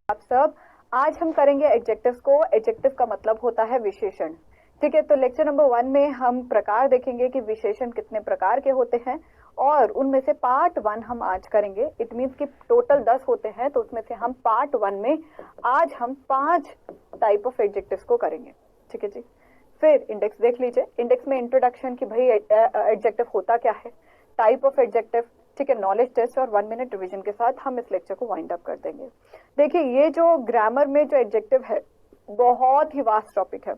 आप सब। आज हम करेंगे एडजेक्टिव्स को। एडजेक्टिव का मतलब होता है विशेषण। ठीक है, तो लेक्चर नंबर 1 में हम प्रकार देखेंगे कि विशेषण कितने प्रकार के होते हैं, और उनमें से पार्ट 1 हम आज करेंगे। इट मीन्स कि टोटल 10 होते हैं, तो उसमें से हम पार्ट 1 में आज हम 5 टाइप ऑफ एडजेक्टिव्स को करेंगे। ठीक है जी। फिर इंडेक्स देख लीजिए। इंडेक्स में इंट्रोडक्शन की भाई एडजेक्टिव होता क्या है, टाइप ऑफ एडजेक्टिव, ठीक है, नॉलेज टेस्ट और 1 मिनट रिवीजन के साथ हम इस लेक्चर को वाइंड अप कर देंगे। देखिए, ये जो ग्रामर में जो एडजेक्टिव है बहुत ही वास्ट टॉपिक है,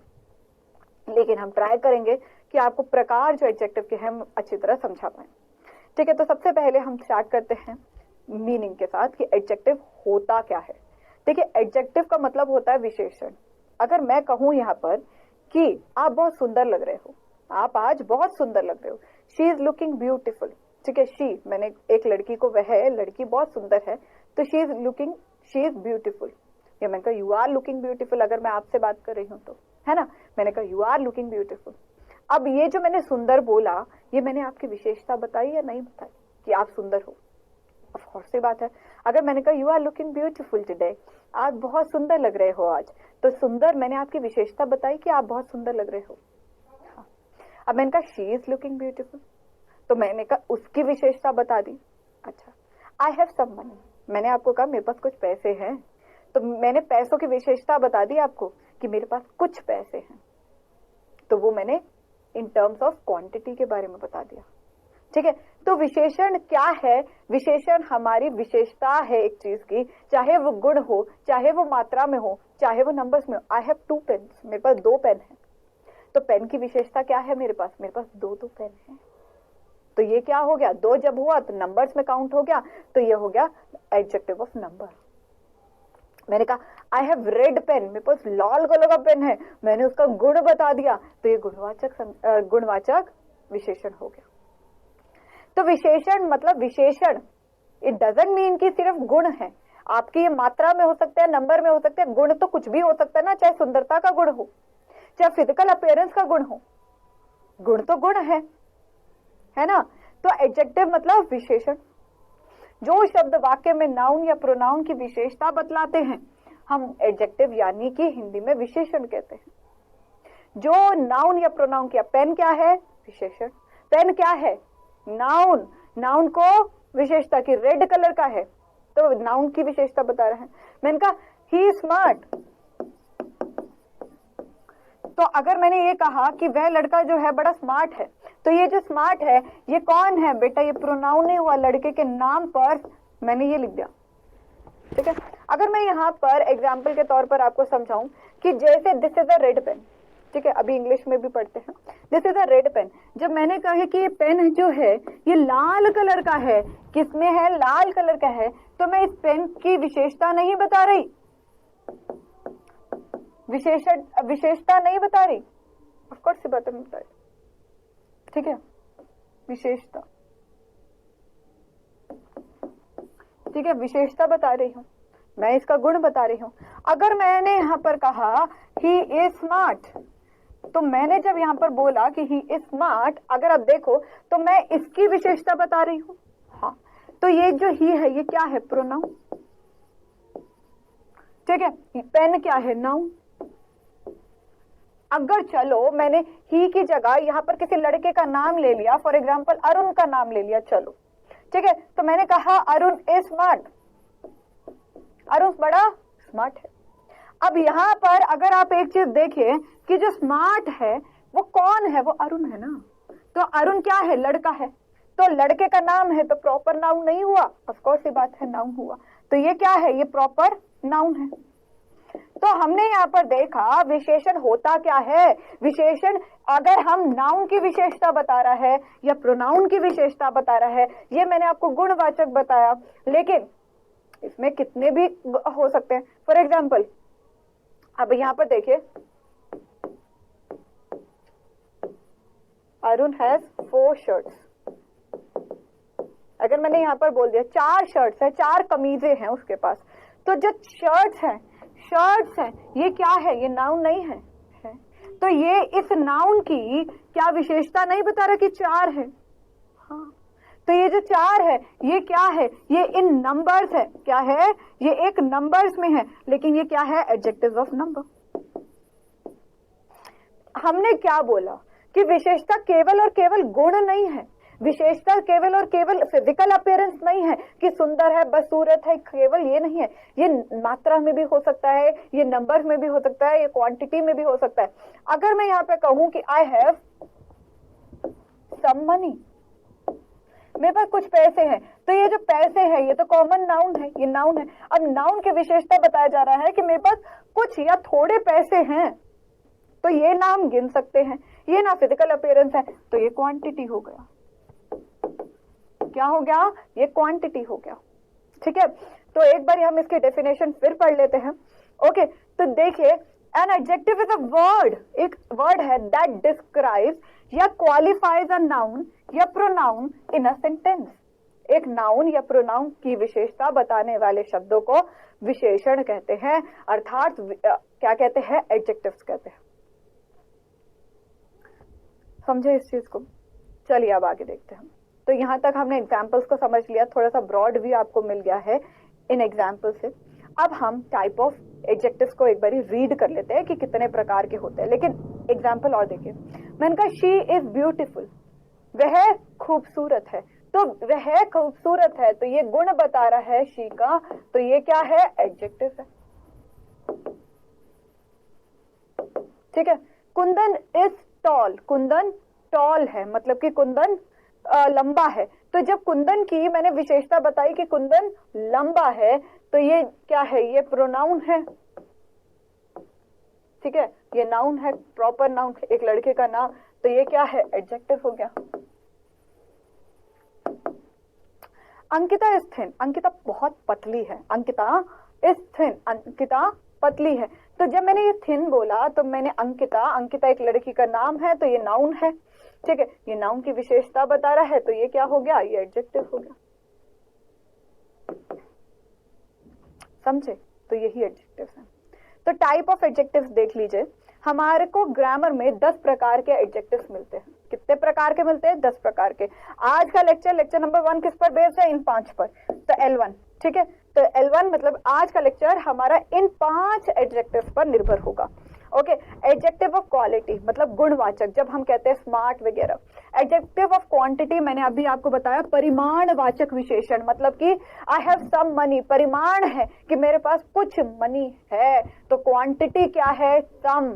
लेकिन हम ट्राई करेंगे कि आपको प्रकार जो एडजेक्टिव के हैं हम अच्छी तरह समझा पाए। ठीक है, तो सबसे पहले हम स्टार्ट करते हैं मीनिंग के साथ कि एडजेक्टिव होता क्या है। देखिए, एडजेक्टिव का मतलब होता है विशेषण। अगर मैं कहूं यहाँ पर कि आप बहुत सुंदर लग रहे हो, आप आज बहुत सुंदर लग रहे हो, शी इज लुकिंग ब्यूटिफुल। ठीक है, शी, मैंने एक लड़की को, वह लड़की बहुत सुंदर है, तो शी इज ब्यूटिफुल। या मैंने कहा यू आर लुकिंग ब्यूटिफुल, अगर मैं आपसे बात कर रही हूँ तो, है ना, मैंने कहा यू आर लुकिंग ब्यूटिफुल। अब ये जो मैंने सुंदर बोला, ये मैंने आपकी विशेषता बताई या नहीं बताई कि आप सुंदर हो? ऑफ कोर्स सी बात है। अगर मैंने कहा you are looking beautiful today, आप बहुत सुंदर लग रहे हो आज, तो सुंदर, मैंने आपकी विशेषता बताई कि आप बहुत सुंदर लग रहे हो। हाँ। अब मैंने कहा शी इज लुकिंग ब्यूटिफुल, तो मैंने कहा उसकी विशेषता बता दी। अच्छा, आई हैव सम मनी, मैंने आपको कहा मेरे पास कुछ पैसे हैं, तो मैंने पैसों की विशेषता बता दी आपको कि मेरे पास कुछ पैसे हैं, तो वो मैंने इन टर्म्स ऑफ क्वांटिटी के बारे में बता दिया। ठीक है, तो विशेषण क्या है? विशेषण हमारी विशेषता है एक चीज की, चाहे वो गुण हो, चाहे वो मात्रा में हो, चाहे वो नंबर्स में हो। आई हैव 2 पेन्स, मेरे पास 2 पेन है, तो पेन की विशेषता क्या है मेरे पास? मेरे पास 2 पेन है। तो ये क्या हो गया? 2 जब हुआ तो नंबर्स में काउंट हो गया, तो ये हो गया एडजेक्टिव ऑफ नंबर। मैंने कहा आई हैव रेड पेन, मेरे पास लाल कलर का पेन है, मैंने उसका गुण बता दिया, तो ये गुणवाचक विशेषण हो गया। तो विशेषण मतलब विशेषण, इट डजंट मीन कि सिर्फ गुण है। आपकी ये मात्रा में हो सकता है, नंबर में हो सकता है, गुण तो कुछ भी हो सकता है ना, चाहे सुंदरता का गुण हो, चाहे फिजिकल अपीयरेंस का गुण हो, गुण तो गुण है ना। तो एडजेक्टिव मतलब विशेषण। जो शब्द वाक्य में नाउन या प्रोनाउन की विशेषता बतलाते हैं, हम एडजेक्टिव यानी कि हिंदी में विशेषण कहते हैं। जो नाउन या प्रोनाउन किया, पेन क्या है? विशेषण। पेन क्या है? नाउन। नाउन को विशेषता की रेड कलर का है, तो नाउन की विशेषता बता रहे हैं। मैंने कहा ही इज स्मार्ट, तो अगर मैंने ये कहा कि वह लड़का जो है बड़ा स्मार्ट है, तो ये जो स्मार्ट है ये कौन है बेटा? ये प्रोनाउन नहीं हुआ, लड़के के नाम पर मैंने ये लिख दिया। ठीक है, अगर मैं यहाँ पर एग्जाम्पल के तौर पर आपको समझाऊं कि जैसे this is a red pen, ठीक है, अभी इंग्लिश में भी पढ़ते हैं, this is a red pen. जब मैंने कहा है कि ये पेन जो है ये लाल कलर का है, किसमें है? लाल कलर का है, तो मैं इस पेन की विशेषता नहीं बता रही, विशेषता नहीं बता रही, ऑफ कोर्स से बात नहीं बता रही। ठीक है, विशेषता, ठीक है, विशेषता बता रही हूं, मैं इसका गुण बता रही हूं। अगर मैंने यहां पर कहा ही इज स्मार्ट, तो मैंने जब यहां पर बोला कि ही इज स्मार्ट, अगर आप देखो तो मैं इसकी विशेषता बता रही हूं। हाँ, तो ये जो ही है ये क्या है? प्रोनाउन। ठीक है, पेन क्या है? नाउन। अगर चलो मैंने ही की जगह यहां पर किसी लड़के का नाम ले लिया, फॉर एग्जाम्पल अरुण का नाम ले लिया, चलो ठीक है, तो मैंने कहा अरुण इज स्मार्ट, अरुण बड़ा स्मार्ट है। अब यहां पर अगर आप एक चीज देखिए कि जो स्मार्ट है वो कौन है? वो अरुण है ना। तो अरुण क्या है? लड़का है, तो लड़के का नाम है, तो प्रॉपर नाउन नहीं हुआ? ऑफ कोर्स ये बात है, नाउन हुआ। तो ये क्या है? ये प्रॉपर नाउन है। तो हमने यहाँ पर देखा विशेषण होता क्या है। विशेषण अगर हम नाउन की विशेषता बता रहा है या प्रोनाउन की विशेषता बता रहा है, ये मैंने आपको गुणवाचक बताया, लेकिन इसमें कितने भी हो सकते हैं। फॉर एग्जाम्पल अब यहाँ पर देखिए, अरुण हैज 4 शर्ट्स। अगर मैंने यहाँ पर बोल दिया 4 शर्ट्स है, 4 कमीजें हैं उसके पास, तो जो शर्ट्स हैं ये क्या है? ये नाउन नहीं है, तो ये इस नाउन की क्या विशेषता नहीं बता रहा कि 4 है? हाँ, तो ये जो 4 है ये क्या है, ये इन नंबर्स है, क्या है, ये एक नंबर्स में है, लेकिन ये क्या है, एडजेक्टिव्स ऑफ नंबर। हमने क्या बोला कि विशेषता केवल और केवल गुण नहीं है, विशेषता केवल और केवल फिजिकल अपीयरेंस नहीं है कि सुंदर है, बदसूरत है, केवल ये नहीं है, ये मात्रा में भी हो सकता है, ये नंबर में भी हो सकता है, ये क्वांटिटी में भी हो सकता है। अगर मैं यहाँ पे कहूं कि आई हैव सम मनी, मेरे पास कुछ पैसे हैं, तो ये जो पैसे हैं ये तो कॉमन नाउन है, ये नाउन है। अब नाउन की विशेषता बताया जा रहा है कि मेरे पास कुछ या थोड़े पैसे हैं, तो ये ना हम गिन सकते हैं, ये ना फिजिकल अपीयरेंस है, तो ये क्वांटिटी हो गया। क्या हो गया, ये क्वांटिटी हो गया। ठीक है, तो एक बार हम इसकी डेफिनेशन फिर पढ़ लेते हैं। ओके, तो देखिए, an adjective is a word, एक वर्ड है दैट डिस्क्राइब्स या क्वालिफाइज अ नाउन या प्रोनाउन इन अ सेंटेंस। एक नाउन या प्रोनाउन की विशेषता बताने वाले शब्दों को विशेषण कहते हैं, अर्थात क्या कहते हैं, एडजेक्टिव्स कहते हैं। समझे इस चीज को? चलिए अब आगे देखते हैं। तो यहां तक हमने एग्जाम्पल्स को समझ लिया, थोड़ा सा ब्रॉड व्यू आपको मिल गया है इन एग्जाम्पल से। अब हम टाइप ऑफ एडजेक्टिव्स को एक बारी रीड कर लेते हैं कि कितने प्रकार के होते हैं। लेकिन एग्जाम्पल और देखिए, मैंने कहा शी इज ब्यूटीफुल, वह खूबसूरत है, तो वह खूबसूरत है, तो ये गुण बता रहा है शी का, तो ये क्या है, एडजेक्टिव है। ठीक है, Kundan is tall, Kundan tall है, मतलब कि कुंदन लंबा है, तो जब कुंदन की मैंने विशेषता बताई कि कुंदन लंबा है, तो ये क्या है, ये प्रोनाउन है। ठीक है, ये नाउन है, प्रॉपर नाउन, एक लड़के का नाम, तो ये क्या है, एडजेक्टिव हो गया। अंकिता इज थिन, अंकिता बहुत पतली है, अंकिता इज थिन, अंकिता पतली है, तो जब मैंने ये थिन बोला तो मैंने अंकिता, अंकिता एक लड़की का नाम है, तो ये नाउन है। ठीक है, ये नाउन की विशेषता बता रहा है, तो ये क्या हो गया, ये एडजेक्टिव हो गया। समझे? तो यही एडजेक्टिव्स हैं। तो टाइप ऑफ एडजेक्टिव्स देख लीजिए, हमारे को ग्रामर में 10 प्रकार के एडजेक्टिव्स मिलते हैं। कितने प्रकार के मिलते हैं, 10 प्रकार के। आज का लेक्चर नंबर 1 किस पर बेस्ड है, इन 5 पर, तो L1। ठीक है, तो L1 मतलब आज का लेक्चर हमारा इन 5 एडजेक्टिव्स पर निर्भर होगा। ओके, एडजेक्टिव ऑफ क्वालिटी मतलब गुणवाचक, जब हम कहते हैं स्मार्ट वगैरह। एडजेक्टिव ऑफ क्वांटिटी मैंने अभी आपको बताया, परिमाणवाचक विशेषण, मतलब कि आई हैव सम मनी, परिमाण है कि मेरे पास कुछ मनी है, तो क्वांटिटी क्या है, सम।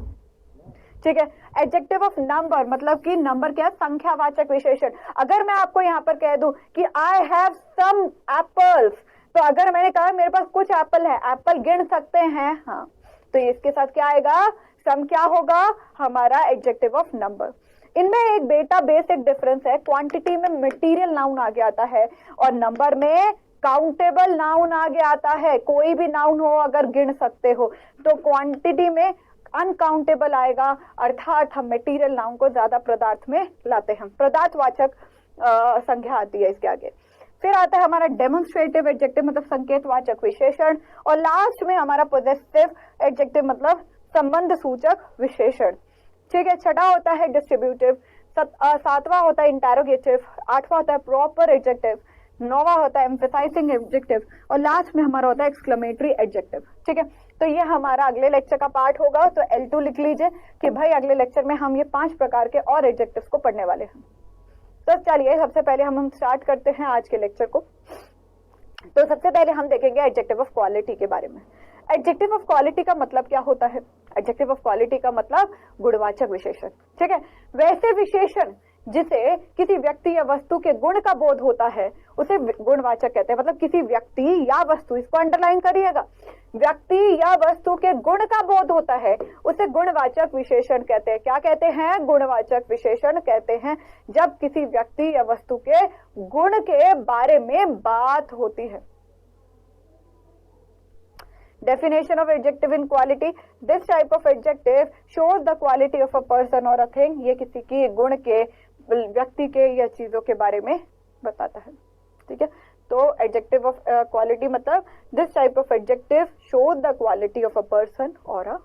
ठीक है, एडजेक्टिव ऑफ नंबर मतलब कि नंबर क्या है, संख्यावाचक विशेषण। अगर मैं आपको यहाँ पर कह दूं कि आई हैव सम एप्पल्स, तो अगर मैंने कहा मेरे पास कुछ एप्पल है, एप्पल गिन सकते हैं, हाँ, तो इसके साथ क्या आएगा, सम क्या होगा, हमारा एडजेक्टिव ऑफ नंबर। इनमें एक बेटा बेसिक डिफरेंस है, क्वांटिटी में मटेरियल नाउन आगे आता है और नंबर में काउंटेबल नाउन आगे आता है। कोई भी नाउन हो अगर गिन सकते हो, तो क्वांटिटी में अनकाउंटेबल आएगा, अर्थात हम मटेरियल नाउन को ज्यादा पदार्थ में लाते हैं, पदार्थवाचक संख्या आती है इसके आगे। फिर आता है हमारा डेमोन्स्ट्रेटिव एडजेक्टिव मतलब संकेतवाचक विशेषण, और लास्ट में हमारा पॉजिटिव एडजेक्टिव मतलब संबंध सूचक विशेषण। ठीक है, छठा होता है डिस्ट्रीब्यूटिव, सातवां होता है इंटेरोगेटिव, आठवां होता है प्रॉपर एडजेक्टिव, नौवां होता है एम्फेसाइजिंग एडजेक्टिव, और लास्ट में हमारा होता है एक्सक्लेमेटरी एडजेक्टिव। ठीक है, तो ये हमारा अगले लेक्चर का पार्ट होगा, तो L2 लिख लीजिए कि भाई अगले लेक्चर में हम ये 5 प्रकार के और एडजेक्टिव्स को पढ़ने वाले हैं। तो चलिए सबसे पहले हम स्टार्ट करते हैं आज के लेक्चर को। तो सबसे पहले हम देखेंगे एडजेक्टिव ऑफ क्वालिटी के बारे में। एडजेक्टिव ऑफ क्वालिटी का मतलब क्या होता है, एडजेक्टिव ऑफ क्वालिटी का मतलब गुणवाचक विशेषण। ठीक है, वैसे विशेषण जिसे किसी व्यक्ति या वस्तु के गुण का बोध होता है उसे गुणवाचक कहते हैं। मतलब किसी व्यक्ति या वस्तु, इसको अंडरलाइन करिएगा, व्यक्ति या वस्तु के गुण का बोध होता है उसे गुणवाचक विशेषण कहते हैं। क्या कहते हैं, गुणवाचक विशेषण कहते हैं जब किसी व्यक्ति या वस्तु के गुण के बारे में बात होती है। Definition of adjective in quality: this type of adjective shows the quality of a person or a thing। ये किसी की गुण के, व्यक्ति के या चीजों के बारे में बताता है। ठीक है, तो एडजेक्टिव ऑफ क्वालिटी मतलब this type of adjective show the quality of a person और अ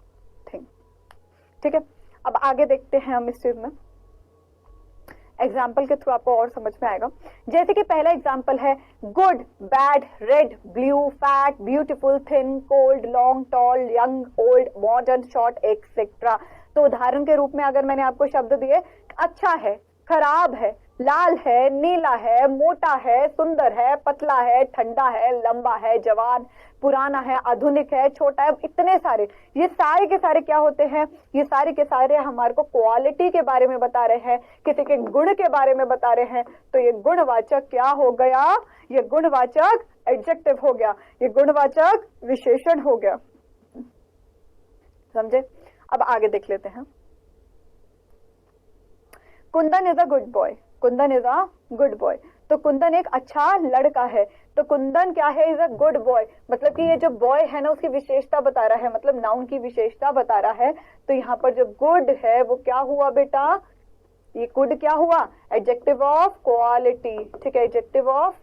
थिंग। ठीक है, अब आगे देखते हैं हम इस चीज में। एग्जाम्पल के थ्रू आपको और समझ में आएगा। जैसे कि पहला एग्जाम्पल है good, bad, red, blue, fat, beautiful, thin, cold, long, tall, young, old, modern, short, etcetera. तो उदाहरण के रूप में अगर मैंने आपको शब्द दिए, अच्छा है, खराब है, लाल है, नीला है, मोटा है, सुंदर है, पतला है, ठंडा है, लंबा है, जवान, पुराना है, आधुनिक है, छोटा है, इतने सारे, ये सारे के सारे क्या होते हैं, ये सारे के सारे हमारे को क्वालिटी के बारे में बता रहे हैं, किसी के गुण के बारे में बता रहे हैं। तो ये गुणवाचक क्या हो गया, ये गुणवाचक एडजेक्टिव हो गया, ये गुणवाचक विशेषण हो गया। समझे? अब आगे देख लेते हैं। Kundan is a good boy, Kundan is a good boy. तो कुंदन एक अच्छा लड़का है। तो कुंदन क्या है, इज अ गुड बॉय, मतलब कि ये जो बॉय है ना उसकी विशेषता बता रहा है, मतलब नाउन की विशेषता बता रहा है। तो यहाँ पर जो गुड है वो क्या हुआ बेटा, ये गुड क्या हुआ, एडजेक्टिव ऑफ क्वालिटी। ठीक है, एडजेक्टिव ऑफ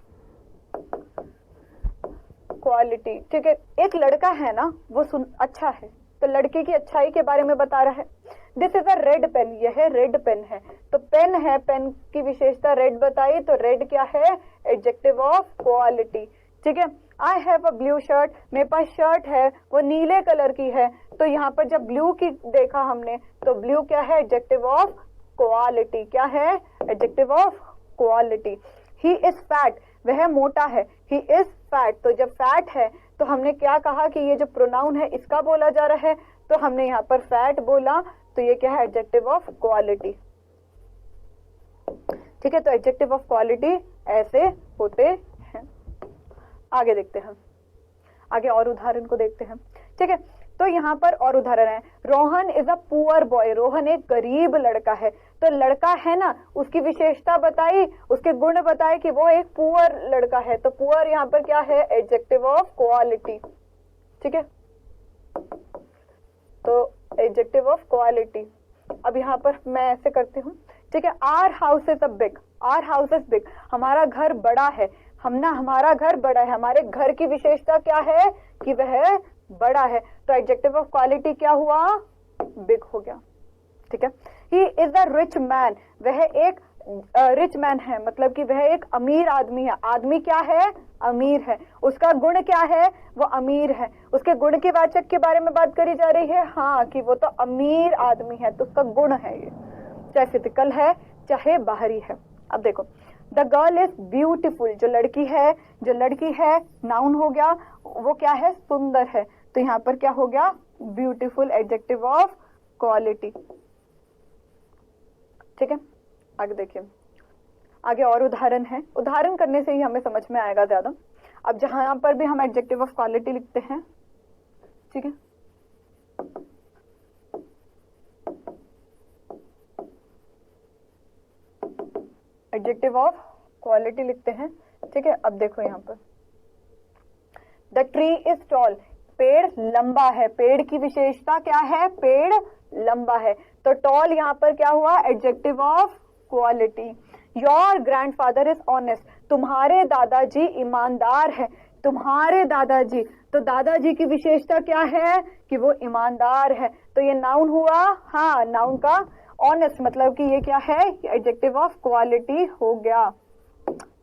क्वालिटी। ठीक है, एक लड़का है ना वो अच्छा है, तो लड़के की अच्छाई के बारे में बता रहा है। This is a red pen, यह रेड पेन है। तो पेन है, पेन की विशेषता रेड बताई, तो रेड क्या है, एडजेक्टिव ऑफ क्वालिटी। ठीक है, I have a blue shirt, मेरे पास शर्ट है वो नीले कलर की है। तो यहाँ पर जब ब्लू की देखा हमने, तो ब्लू क्या है, एडजेक्टिव ऑफ क्वालिटी। क्या है, adjective of quality. He is fat, वह मोटा है, ही इज फैट। तो जब फैट है तो हमने क्या कहा कि ये जो प्रोनाउन है इसका बोला जा रहा है, तो हमने यहाँ पर फैट बोला, तो ये क्या है, एडजेक्टिव ऑफ क्वालिटी। ठीक है, तो एडजेक्टिव ऑफ क्वालिटी ऐसे होते हैं। आगे देखते हैं, आगे और उदाहरण को देखते हैं। ठीक है, तो यहाँ पर और उदाहरण है, Rohan is a poor boy, Rohan एक गरीब लड़का है। तो लड़का है ना, उसकी विशेषता बताई, उसके गुण बताए कि वो एक पुअर लड़का है। तो पुअर यहाँ पर क्या है, एडजेक्टिव ऑफ क्वालिटी। ठीक है, तो एडजेक्टिव ऑफ क्वालिटी। अब यहाँ पर मैं ऐसे करती हूँ। ठीक है, our house is a big, our house is big, हमारा घर बड़ा है। हमारा घर बड़ा है, हमारे घर की विशेषता क्या है कि वह बड़ा है। तो एडजेक्टिव ऑफ क्वालिटी क्या हुआ, बिग हो गया। ठीक है, he is a rich man, वह एक रिच मैन है, मतलब कि वह एक अमीर आदमी है। आदमी क्या है, अमीर है। उसका गुण क्या है, वो अमीर है। उसके गुण के वाचक के बारे में बात करी जा रही है, हाँ, कि वो तो अमीर आदमी है, तो उसका गुण है ये, चाहे फिजिकल है चाहे बाहरी है। अब देखो, द गर्ल इज ब्यूटीफुल, जो लड़की है नाउन हो गया, वो क्या है, सुंदर है। तो यहाँ पर क्या हो गया, ब्यूटीफुल, एडजेक्टिव ऑफ क्वालिटी। ठीक है, आगे देखिए, आगे और उदाहरण है। उदाहरण करने से ही हमें समझ में आएगा ज्यादा। अब जहां पर भी हम एडजेक्टिव ऑफ क्वालिटी लिखते हैं, ठीक है, एडजेक्टिव ऑफ क्वालिटी लिखते हैं। ठीक है, अब देखो यहाँ पर, द ट्री इज टॉल, पेड़ लंबा है। पेड़ की विशेषता क्या है, पेड़ लंबा है। तो टॉल यहाँ पर क्या हुआ, adjective of quality. Your grandfather is honest, तुम्हारे दादाजी ईमानदार है। तुम्हारे दादाजी, तो दादाजी की विशेषता क्या है कि वो ईमानदार है। तो ये नाउन हुआ, हाँ, नाउन का ऑनेस्ट मतलब कि ये क्या है, एडजेक्टिव ऑफ क्वालिटी हो गया।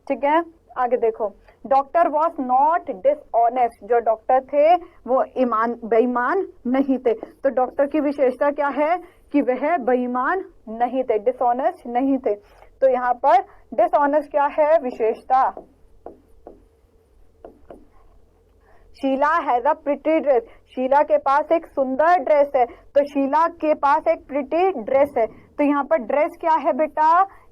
ठीक है, आगे देखो, डॉक्टर वॉज नॉट डिसऑनेस्ट, जो डॉक्टर थे वो बेईमान नहीं थे। तो डॉक्टर की विशेषता क्या है कि वह बेईमान नहीं थे, डिसऑनेस्ट नहीं थे। तो यहाँ पर डिसऑनेस्ट क्या है, विशेषता। Sheela has a pretty dress, Sheela के पास एक सुंदर ड्रेस है। तो शीला के पास एक प्रिटी ड्रेस है। तो यहाँ पर ड्रेस क्या है बेटा,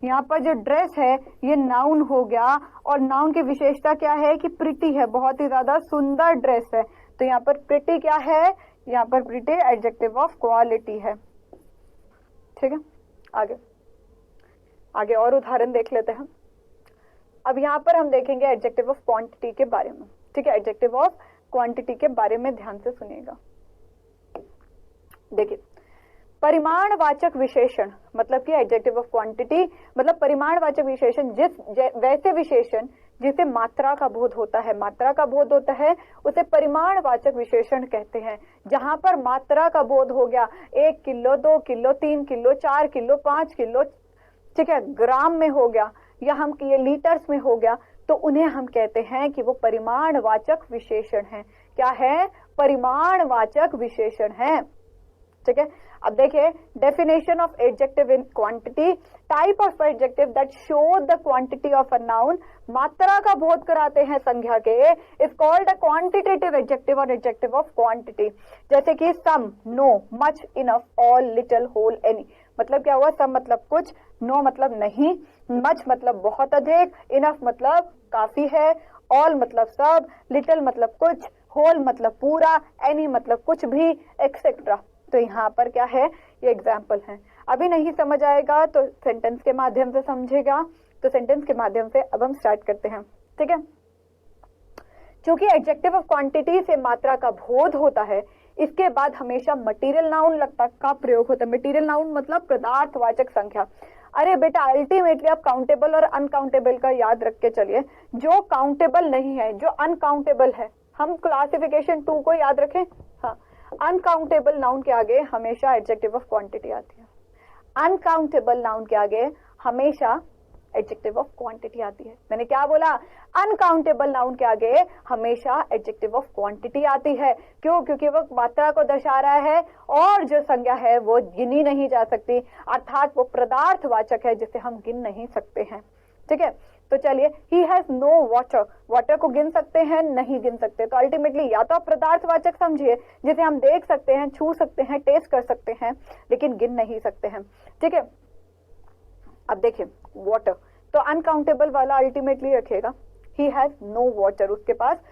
यहाँ पर जो ड्रेस है ये नाउन हो गया, और नाउन की विशेषता क्या है कि प्रिटी है, बहुत ही ज्यादा सुंदर ड्रेस है। तो यहाँ पर प्रिटी क्या है, यहाँ पर प्रिटी एडजेक्टिव ऑफ क्वालिटी है। ठीक है, आगे और उदाहरण देख लेते हैं। अब यहाँ पर हम देखेंगे एडजेक्टिव ऑफ क्वांटिटी के बारे में। ठीक है, एडजेक्टिव ऑफ क्वांटिटी के बारे में ध्यान से सुनिएगा। देखिए, परिमाणवाचक विशेषण मतलब कि एडजेक्टिव ऑफ क्वांटिटी मतलब परिमाणवाचक विशेषण, वैसे विशेषण जिसे मात्रा का बोध होता है, मात्रा का बोध होता है उसे परिमाणवाचक विशेषण कहते हैं। जहां पर मात्रा का बोध हो गया, 1 kilo, 2 kilo, 3 kilo, 4 kilo, 5 kilo, ठीक है, ग्राम में हो गया या हम ये लीटर्स में हो गया, तो उन्हें हम कहते हैं कि वो परिमाणवाचक विशेषण है। क्या है? परिमाणवाचक विशेषण है। ठीक है, अब देखिए definition of adjective in quantity, type of adjective that show the quantity of a noun, मात्रा का बोध कराते हैं संज्ञा के, is called a quantitative adjective और एडजेक्टिव ऑफ क्वांटिटी। जैसे कि some, no, much, enough, all, little, whole, any. मतलब क्या हुआ? सम मतलब कुछ, नो मतलब नहीं, मच मतलब बहुत अधिक, इनफ मतलब काफी है, ऑल मतलब सब, लिटिल मतलब कुछ, होल मतलब पूरा, एनी मतलब कुछ भी, एक्सेट्रा। तो यहाँ पर क्या है? ये एग्जाम्पल है। अभी नहीं समझ आएगा तो सेंटेंस के माध्यम से समझेगा। तो सेंटेंस के माध्यम से अब हम स्टार्ट करते हैं। ठीक है, क्योंकि एडजेक्टिव ऑफ क्वांटिटी से मात्रा का बोध होता है, इसके बाद हमेशा मटेरियल नाउन लगता का प्रयोग होता है। मटेरियल नाउन मतलब पदार्थवाचक संख्या। अरे बेटा, अल्टीमेटली आप काउंटेबल और अनकाउंटेबल का याद रख के चलिए। जो काउंटेबल नहीं है, जो अनकाउंटेबल है, हम क्लासिफिकेशन 2 को याद रखें। हाँ, अनकाउंटेबल नाउन के आगे हमेशा एडजेक्टिव ऑफ क्वांटिटी आती है। अनकाउंटेबल नाउन के आगे हमेशा एडजेक्टिव ऑफ क्वांटिटी आती है। मैंने क्या बोला? अनकाउंटेबल नाउन के आगे हमेशा एडजेक्टिव ऑफ क्वांटिटी आती है। क्यों? क्योंकि वो मात्रा को दर्शा रहा है और जो संज्ञा है वो गिनी नहीं जा सकती, अर्थात वो पदार्थवाचक है जिसे हम गिन नहीं सकते हैं। ठीक है, तो चलिए, he has no water, water को गिन सकते हैं? नहीं गिन सकते। तो अल्टीमेटली या तो आप पदार्थवाचक समझिए जिसे हम देख सकते हैं, छू सकते हैं, टेस्ट कर सकते हैं, लेकिन गिन नहीं सकते हैं। ठीक है, अब देखिए वाटर, तो अनकाउंटेबल वाला अल्टीमेटली रखेगा ही हैज नो वाटर, उसके पास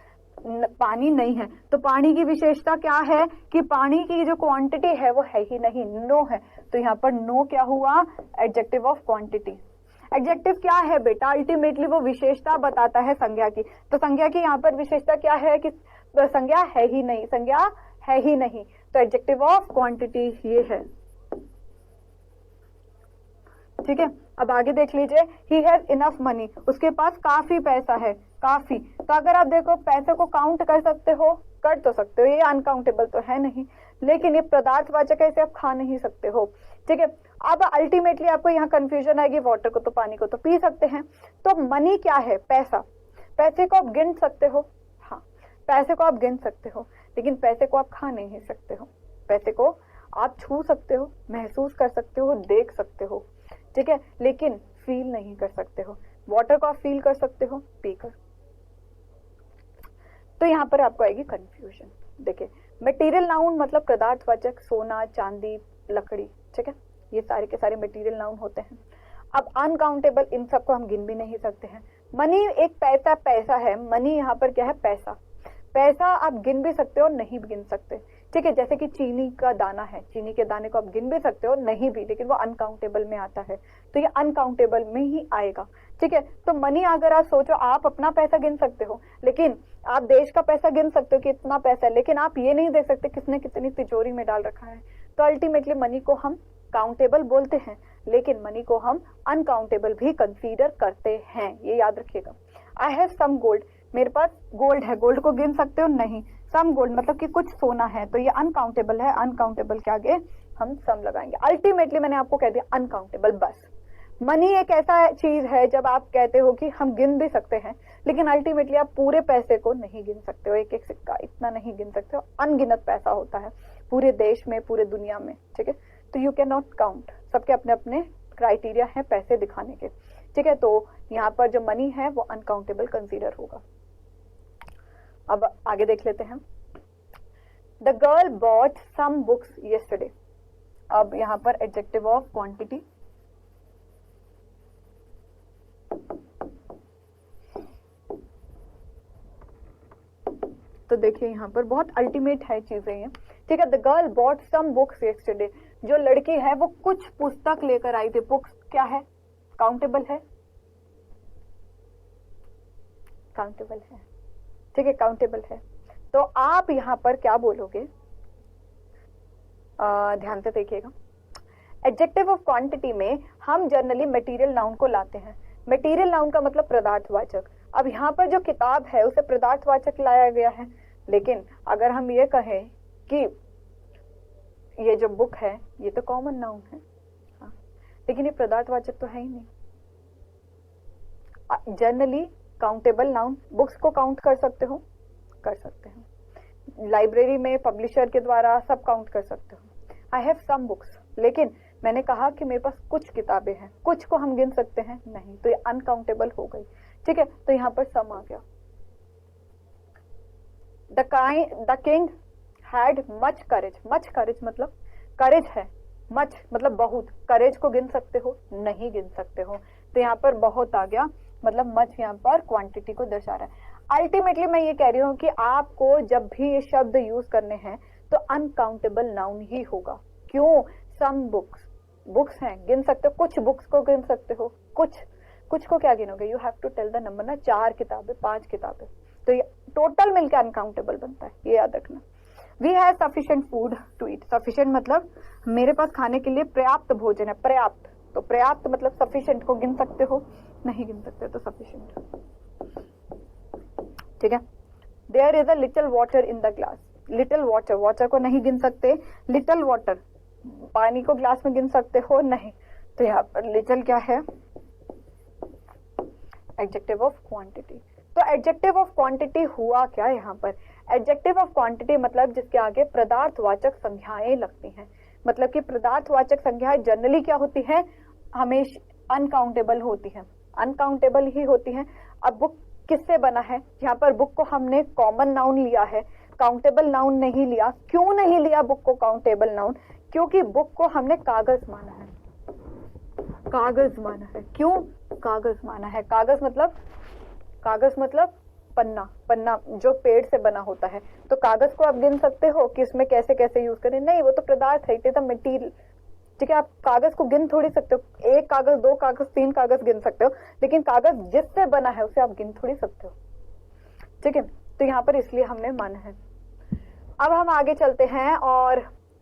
पानी नहीं है। तो पानी की विशेषता क्या है कि पानी की जो क्वांटिटी है वो है ही नहीं, नो है। तो यहाँ पर नो क्या हुआ? Adjective of quantity. एडजेक्टिव क्या है बेटा? अल्टीमेटली वो विशेषता बताता है संज्ञा की। तो संज्ञा की यहाँ पर विशेषता क्या है कि संज्ञा है ही नहीं, संज्ञा है ही नहीं। तो एडजेक्टिव ऑफ क्वांटिटी ये है। ठीक है, अब आगे देख लीजिए, ही हैज इनफ मनी, उसके पास काफी पैसा है, काफी। तो अगर आप देखो पैसे को काउंट कर सकते हो, कर तो सकते हो, ये अनकाउंटेबल तो है नहीं, लेकिन ये पदार्थवाचक है, इसे आप खा नहीं सकते हो। ठीक है, अब अल्टीमेटली आपको यहाँ कंफ्यूजन आएगी, वाटर को तो पानी को तो पी सकते हैं, तो मनी क्या है? पैसा। पैसे को आप गिन सकते हो? हाँ, पैसे को आप गिन सकते हो, लेकिन पैसे को आप खा नहीं सकते हो। पैसे को आप छू सकते हो, महसूस कर सकते हो, देख सकते हो, ठीक है, लेकिन फील नहीं कर सकते हो। वाटर को आप फील कर सकते हो पीकर। तो यहाँ पर आपको आएगी कंफ्यूजन। देखिए, मटेरियल नाउन मतलब पदार्थवाचक, सोना, चांदी, लकड़ी। ठीक है, ये सारे के सारे मटेरियल नाउन होते हैं। अब अनकाउंटेबल, इन सबको हम गिन भी नहीं सकते हैं। मनी एक पैसा, पैसा है, मनी यहाँ पर क्या है? पैसा। पैसा आप गिन भी सकते हो, नहीं भी गिन सकते। ठीक है, जैसे कि चीनी का दाना है, चीनी के दाने को आप गिन भी सकते हो, नहीं भी, लेकिन वो अनकाउंटेबल में आता है, तो ये अनकाउंटेबल में ही आएगा। ठीक है, तो मनी अगर आप सोचो, आप अपना पैसा गिन सकते हो, लेकिन आप देश का पैसा गिन सकते हो कि इतना पैसा है, लेकिन आप ये नहीं देख सकते किसने कितनी तिजोरी में डाल रखा है। तो अल्टीमेटली मनी को हम काउंटेबल बोलते हैं, लेकिन मनी को हम अनकाउंटेबल भी कंसीडर करते हैं, ये याद रखिएगा। आई हैव सम गोल्ड, मेरे पास गोल्ड है, गोल्ड को गिन सकते हो? नहीं। सम गोल्ड मतलब कि कुछ सोना है, तो ये अनकाउंटेबल है, अनकाउंटेबल के आगे हम सम लगाएंगे। अल्टीमेटली मैंने आपको कह दिया अनकाउंटेबल, बस। मनी एक ऐसा चीज है जब आप कहते हो कि हम गिन भी सकते हैं, लेकिन अल्टीमेटली आप पूरे पैसे को नहीं गिन सकते हो, एक एक सिक्का इतना नहीं गिन सकते हो, अनगिनत पैसा होता है पूरे देश में, पूरे दुनिया में। ठीक है, तो यू कैन नॉट काउंट, सबके अपने अपने क्राइटेरिया है पैसे दिखाने के। ठीक है, तो यहाँ पर जो मनी है वो अनकाउंटेबल कंसीडर होगा। अब आगे देख लेते हैं। The girl bought some books yesterday. अब यहाँ पर एडजेक्टिव ऑफ क्वांटिटी, तो देखिए यहाँ पर बहुत अल्टीमेट है चीजें ये। ठीक है, the girl bought some books yesterday, जो लड़की है वो कुछ पुस्तक लेकर आई थी। बुक्स क्या है? काउंटेबल है, काउंटेबल है। ठीक है, काउंटेबल है। तो आप यहाँ पर क्या बोलोगे? ध्यान से देखिएगा। एडजेक्टिव ऑफ क्वांटिटी में हम जनरली मटेरियल नाउन को लाते हैं। मटेरियल नाउन का मतलब पदार्थवाचक। अब यहाँ पर जो किताब है उसे पदार्थवाचक लाया गया है, लेकिन अगर हम ये कहें कि ये जो बुक है ये तो कॉमन नाउन है। हाँ, लेकिन ये पदार्थवाचक तो है ही नहीं। जनरली काउंटेबल नाउन, बुक्स को काउंट कर सकते हो, कर सकते हो, लाइब्रेरी में पब्लिशर के द्वारा सब काउंट कर सकते हो। आई हैव सम बुक्स, लेकिन मैंने कहा कि मेरे पास कुछ किताबें हैं, कुछ को हम गिन सकते हैं नहीं, तो ये अनकाउंटेबल हो गई। ठीक है, तो यहाँ पर सम आ गया। The king had much courage, much करेज मतलब करेज है, मच मतलब बहुत, करेज को गिन सकते हो नहीं गिन सकते हो, तो यहाँ पर बहुत आ गया, मतलब मच यहाँ पर क्वांटिटी को दर्शा रहा है। अल्टीमेटली मैं ये कह रही हूँ कि आपको जब भी ये शब्द यूज करने हैं तो अनकाउंटेबल नाउन ही होगा। क्यों? सम बुक्स, बुक्स हैं, गिन सकते हो, कुछ बुक्स को गिन सकते हो, कुछ को क्या गिनोगे? You have to tell the number ना, 4 किताबें 5 किताबें, तो ये टोटल मिलकर अनकाउंटेबल बनता है, ये याद रखना। We have sufficient food to eat, sufficient मतलब मेरे पास खाने के लिए पर्याप्त भोजन है, पर्याप्त, तो पर्याप्त मतलब सफिशिएंट को गिन सकते हो नहीं गिन सकते तो सफिशिएंट। ठीक है, there is a little water in the glass, little water, water को नहीं गिन सकते, लिटिल वाटर, पानी को ग्लास में गिन सकते हो नहीं, तो यहाँ पर लिटिल क्या है? Adjective of quantity. तो एडजेक्टिव ऑफ क्वांटिटी हुआ क्या यहाँ पर? एडजेक्टिव ऑफ क्वांटिटी मतलब जिसके आगे पदार्थवाचक संज्ञाएं लगती हैं, मतलब कि पदार्थवाचक संज्ञाएं जनरली क्या होती है? हमेशा अनकाउंटेबल होती है, अनकाउंटेबल ही होती है। अब बुक किससे बना है? यहाँ पर बुक को हमने कॉमन नाउन लिया है, काउंटेबल नाउन नहीं लिया। क्यों नहीं लिया बुक को काउंटेबल नाउन? क्योंकि बुक को हमने कागज माना है, कागज माना है। क्यों कागज माना है? कागज मतलब पन्ना, पन्ना जो पेड़ से बना होता है, तो कागज को आप गिन सकते हो कि इसमें कैसे कैसे यूज करें? नहीं, वो तो पदार्थ है, इट इज अ मटीरियल। ठीक है, आप कागज को गिन थोड़ी सकते हो, 1 कागज 2 कागज 3 कागज गिन सकते हो, लेकिन कागज जिससे बना है उसे आप गिन थोड़ी सकते हो। ठीक है, तो यहाँ पर इसलिए हमने माना है। अब हम आगे चलते हैं, और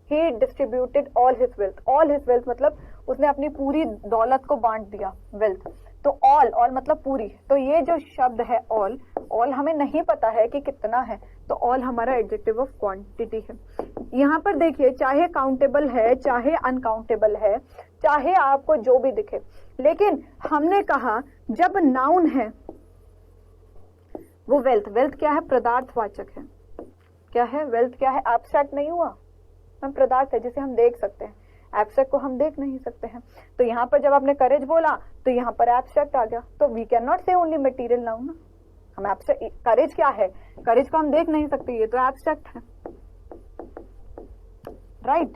he distributed all his wealth, all his wealth मतलब उसने अपनी पूरी दौलत को बांट दिया, वेल्थ। तो ऑल, ऑल मतलब पूरी, तो ये जो शब्द है ऑल, ऑल हमें नहीं पता है कि कितना है, तो ऑल हमारा एडजेक्टिव ऑफ क्वांटिटी है। यहाँ पर देखिए, चाहे काउंटेबल है चाहे अनकाउंटेबल है, चाहे आपको जो भी दिखे, लेकिन हमने कहा जब नाउन है वो वेल्थ, वेल्थ क्या है? पदार्थवाचक है। क्या है? वेल्थ क्या है? एब्स्ट्रैक्ट नहीं हुआ, हम पदार्थ है जिसे हम देख सकते हैं, एब्स्ट्रैक्ट को हम देख नहीं सकते हैं। तो यहाँ पर जब आपने करेज बोला तो यहाँ पर एब्स्ट्रैक्ट आ गया, तो वी कैन नॉट से ओनली मटेरियल नाउन ना, हम एब्स्ट्रैक्ट, करेज क्या है? करेज को हम देख नहीं सकते, ये तो एब्स्ट्रैक्ट है, राइट?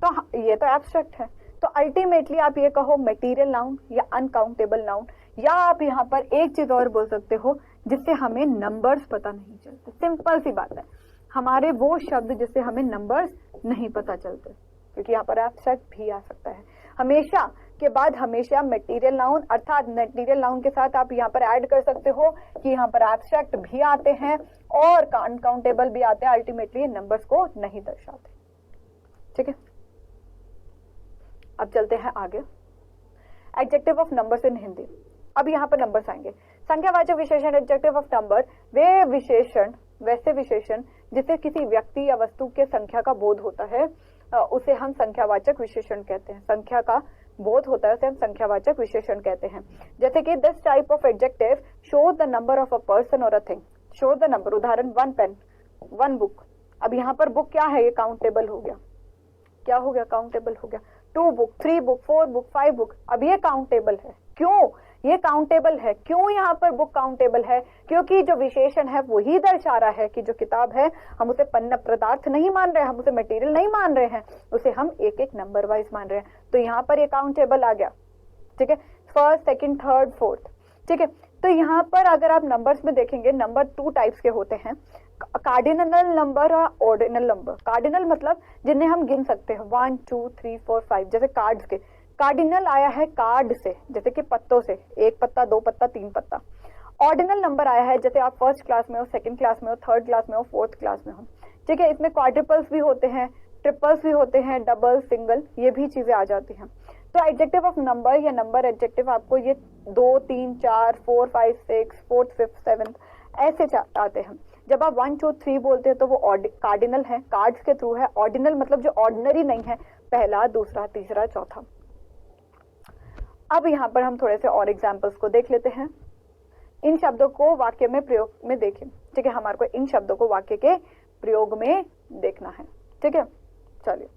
तो ये तो एब्स्ट्रैक्ट है, तो अल्टीमेटली आप ये कहो मटेरियल नाउन या अनकाउंटेबल नाउन, या आप यहाँ पर एक चीज और बोल सकते हो जिससे हमें नंबर्स पता नहीं चलते। सिंपल सी बात है, हमारे वो शब्द जिससे हमें नंबर्स नहीं पता चलते, क्योंकि यहाँ पर एब्स्ट्रैक्ट भी आ सकता है। हमेशा के बाद हमेशा मटेरियल नाउन, अर्थात मटेरियल नाउन के साथ आप यहाँ पर ऐड कर सकते हो कि यहाँ पर एब्स्ट्रैक्ट भी आते हैं और अनकाउंटेबल भी आते हैं, अल्टीमेटली नंबर्स को नहीं दर्शाते। ठीक है, अब चलते हैं आगे, adjective of numbers in Hindi. अब यहाँ पर नंबर्स आएंगे। संख्यावाचक विशेषण, एडजेक्टिव ऑफ नंबर, वे विशेषण, वैसे विशेषण जिससे किसी व्यक्ति या वस्तु के संख्या का बोध होता है, उसे हम संख्यावाचक विशेषण कहते हैं। संख्या का बोध होता है उसे हम संख्यावाचक विशेषण कहते हैं। जैसे कि this type of adjective show the number of a person और a thing, show the number, उदाहरण 1 पेन, 1 बुक। अब यहाँ पर बुक क्या है? ये काउंटेबल हो गया, क्या हो गया? काउंटेबल हो गया। 2 बुक, 3 बुक, 4 बुक, 5 बुक, अब ये काउंटेबल है। क्यों ये काउंटेबल है? क्यों यहाँ पर बुक काउंटेबल है? क्योंकि जो विशेषण है वही दर्शा रहा है कि जो किताब है हम उसे पन्ना पदार्थ नहीं मान रहे हैं, हम उसे मटेरियल नहीं मान रहे हैं, उसे हम एक एक नंबर वाइज मान रहे हैं, तो यहाँ पर ये काउंटेबल आ गया। ठीक है, 1st, 2nd, 3rd, 4th। ठीक है, तो यहाँ पर अगर आप नंबर्स में देखेंगे, नंबर 2 टाइप्स के होते हैं, कार्डिनल नंबर और ऑर्डिनल नंबर। कार्डिनल मतलब जिन्हें हम गिन सकते हैं, 1 2 3 4 5, जैसे कार्ड्स के। कार्डिनल आया है कार्ड से, जैसे कि पत्तों से, 1 पत्ता 2 पत्ता 3 पत्ता। ऑर्डिनल नंबर आया है जैसे आप 1st क्लास में हो, 2nd क्लास में हो, 3rd क्लास में हो, 4th क्लास में हो। ठीक है, इसमें क्वाड्रिपल्स भी होते हैं, ट्रिपल्स भी होते हैं, डबल, सिंगल, ये भी चीजें आ जाती हैं। तो एडजेक्टिव ऑफ नंबर या नंबर एडजेक्टिव आपको ये 2 3 4 4 5 6 4th 5th 7th ऐसे आते हैं। जब आप 1 2 3 बोलते हैं तो वो कार्डिनल है, कार्ड्स के थ्रू है। ऑर्डिनल मतलब जो ऑर्डिनरी नहीं है, पहला, दूसरा, तीसरा, चौथा। अब यहाँ पर हम थोड़े से और एग्जाम्पल्स को देख लेते हैं। इन शब्दों को वाक्य में प्रयोग में देखें, ठीक है। हमारे को इन शब्दों को वाक्य के प्रयोग में देखना है, ठीक है। चलिए,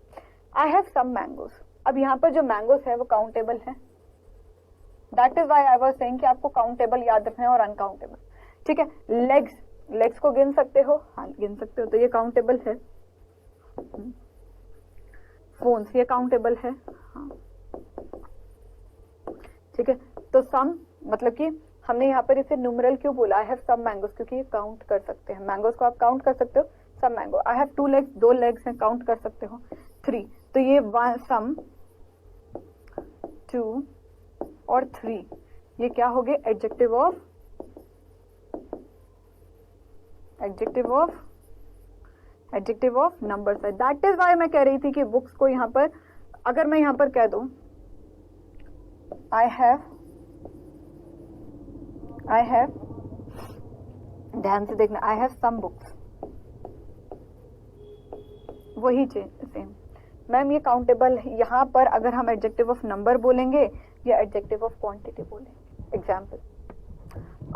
आई हैव सम मैंगोज। अब यहाँ पर जो मैंगोज है वो काउंटेबल है, that is why I was saying कि आपको काउंटेबल याद रखना है और अनकाउंटेबल, ठीक है। लेग्स को गिन सकते हो, हाँ गिन सकते हो, तो ये काउंटेबल है। फोन्स ये काउंटेबल है, हाँ ठीक है। तो सम मतलब कि हमने यहाँ पर इसे न्यूमरल क्यों बोला, आई हैव सम मैंगोज, क्योंकि ये काउंट कर सकते हैं। मैंगोज को आप काउंट कर सकते हो, some mango. I have 2 legs, 2 legs हैं, काउंट कर सकते हो। 3, तो ये सम 2 और 3 ये क्या हो गए, एडजेक्टिव ऑफ नंबर्स है। दैट इज वाई मैं कह रही थी कि बुक्स को यहाँ पर अगर मैं यहाँ पर कह दूं आई हैव, ध्यान से देखना, आई हैव सम बुक्स, वही सेम। मैम ये काउंटेबल है। यहाँ पर अगर हम एडजेक्टिव ऑफ नंबर बोलेंगे या एडजेक्टिव ऑफ क्वांटिटी बोलेंगे। एग्जाम्पल,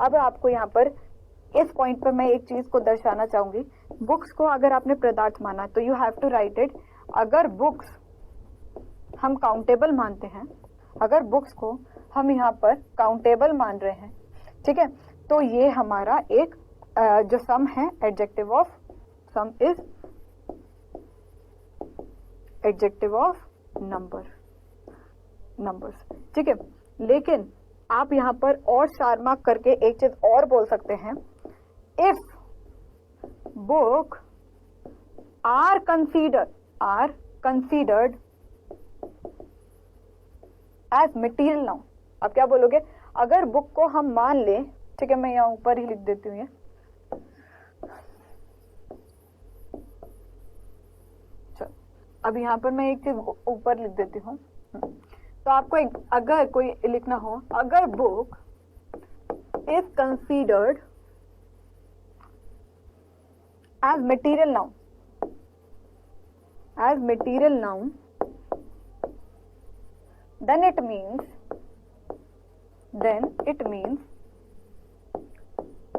अब आपको यहाँ पर इस पॉइंट पर मैं एक चीज को दर्शाना चाहूंगी। बुक्स को अगर आपने पदार्थ माना तो you have to write it. अगर बुक्स हम काउंटेबल मानते हैं, अगर बुक्स को हम यहाँ पर काउंटेबल मान रहे हैं, ठीक है, तो ये हमारा एक जो सम है, adjective of some is adjective of numbers, ठीक है। लेकिन आप यहाँ पर और स्टार मार्क करके एक चीज और बोल सकते हैं, if book are considered as material noun. आप क्या बोलोगे, अगर बुक को हम मान लें, ठीक है, मैं यहाँ ऊपर ही लिख देती हूँ ये, चलो अब यहाँ पर मैं एक चीज ऊपर लिख देती हूँ। तो आपको अगर कोई लिखना हो, अगर book is considered as material noun, then it means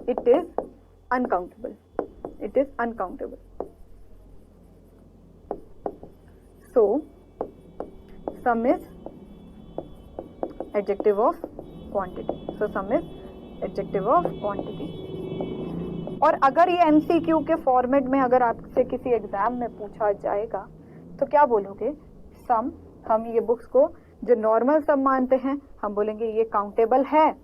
it is uncountable. So sum is adjective of quantity. और अगर ये MCQ के फॉर्मेट में अगर आपसे किसी एग्जाम में पूछा जाएगा तो क्या बोलोगे, सम, हम ये बुक्स को जो नॉर्मल सम मानते हैं हम बोलेंगे ये काउंटेबल है,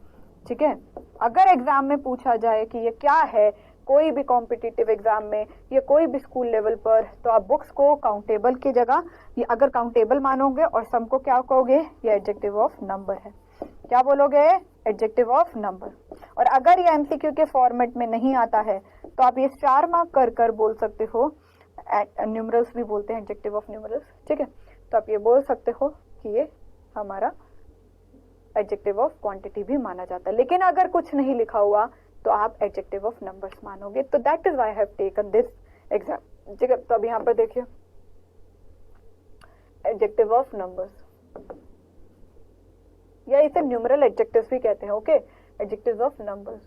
ठीक है। अगर एग्जाम में पूछा जाए कि ये क्या है, कोई भी कॉम्पिटिटिव एग्जाम में या कोई भी स्कूल लेवल पर, तो आप बुक्स को काउंटेबल की जगह ये अगर काउंटेबल मानोगे और सम को क्या कहोगे, ये एडजेक्टिव ऑफ नंबर है। क्या बोलोगे, एडजेक्टिव ऑफ नंबर। और अगर ये MCQ के फॉर्मेट में नहीं आता है तो आप ये स्टार मार्क कर बोल सकते हो, न्यूमरल्स भी बोलते हैं एडजेक्टिव ऑफ न्यूमरल्स, ठीक है। तो आप ये बोल सकते हो कि ये हमारा एडजेक्टिव ऑफ क्वांटिटी भी माना जाता है। लेकिन अगर कुछ नहीं लिखा हुआ तो आप एडजेक्टिव ऑफ नंबर्स मानोगे। तो that is why I have taken this exam, ठीक है। तो अब यहाँ पर देखिए, एडजेक्टिव ऑफ नंबर्स या इसे न्यूमरल एडजेक्टिव्स भी कहते हैं, ओके, एडजेक्टिव्स ऑफ नंबर्स।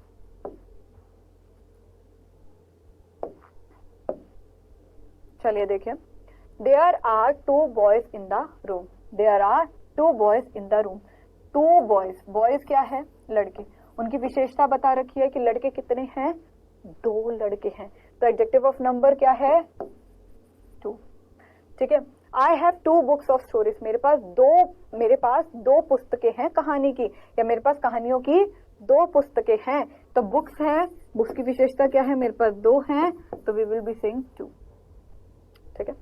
चलिए देखिए, there are 2 boys in the room। There are 2 boys in the room। 2 boys, boys क्या है, लड़के। उनकी विशेषता बता रखी है कि लड़के कितने हैं, 2 लड़के हैं। तो एडजेक्टिव ऑफ नंबर क्या है, 2, ठीक है। आई हैव 2 books ऑफ स्टोरीज। मेरे पास 2 पुस्तकें हैं कहानी की, या मेरे पास कहानियों की 2 पुस्तकें हैं। तो बुक्स हैं, बुक्स की विशेषता क्या है, मेरे पास 2 हैं, तो वी विल बी सेइंग 2, ठीक है।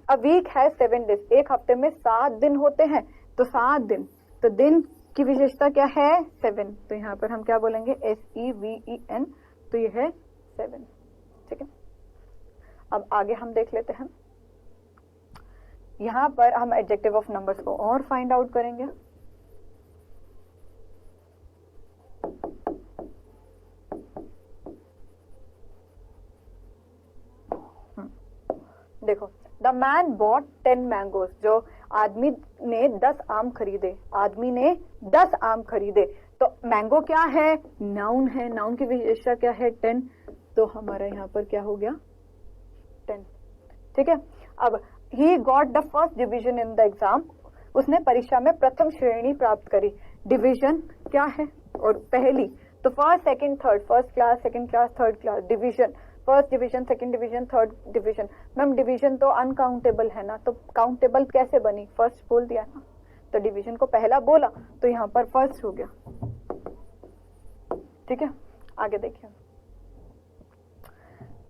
अ वीक है 7 days। एक हफ्ते में 7 दिन होते हैं, तो 7 दिन, तो दिन की विशेषता क्या है, 7। तो यहाँ पर हम क्या बोलेंगे, SEVEN, तो ये है 7, ठीक है। अब आगे हम देख लेते हैं, यहाँ पर हम एडजेक्टिव ऑफ नंबर्स को और फाइंड आउट करेंगे। देखो, द मैन बॉट 10 मैंगोज, जो आदमी ने 10 आम खरीदे, आदमी ने 10 आम खरीदे। तो मैंगो क्या है, नाउन है, नाउन की विशेषता क्या है, 10, तो हमारा यहाँ पर क्या हो गया 10, ठीक है। अब he got the first division in the exam, उसने परीक्षा में प्रथम श्रेणी प्राप्त करी। डिवीजन क्या है, और पहली, तो first second third, first class second class third class, division first division second division third division. Ma'am division तो अनकाउंटेबल है ना, तो काउंटेबल कैसे बनी, फर्स्ट बोल दिया ना, तो डिवीजन को पहला बोला तो यहाँ पर फर्स्ट हो गया, ठीक है। आगे देखिए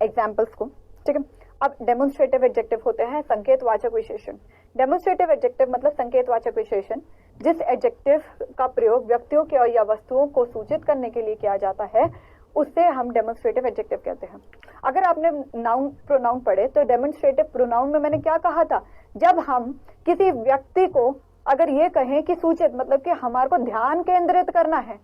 एग्जाम्पल्स को, ठीक है। अब डेमोन्स्ट्रेटिव एडजेक्टिव होते हैं संकेतवाचक विशेषण। डेमोन्स्ट्रेटिव एडजेक्टिव मतलब संकेतवाचक विशेषण, जिस एडजेक्टिव का प्रयोग व्यक्तियों के या वस्तुओं को सूचित करने के लिए किया जाता है उससे हम डेमोन्स्ट्रेटिव एडजेक्टिव कहते हैं। अगर आपने नाउन प्रोनाउन पढ़े तो डेमोन्स्ट्रेटिव प्रोनाउन में मैंने क्या कहा था, जब हम किसी व्यक्ति को अगर ये कहें कि सूचित मतलब कि हमारे को ध्यान केंद्रित करना है,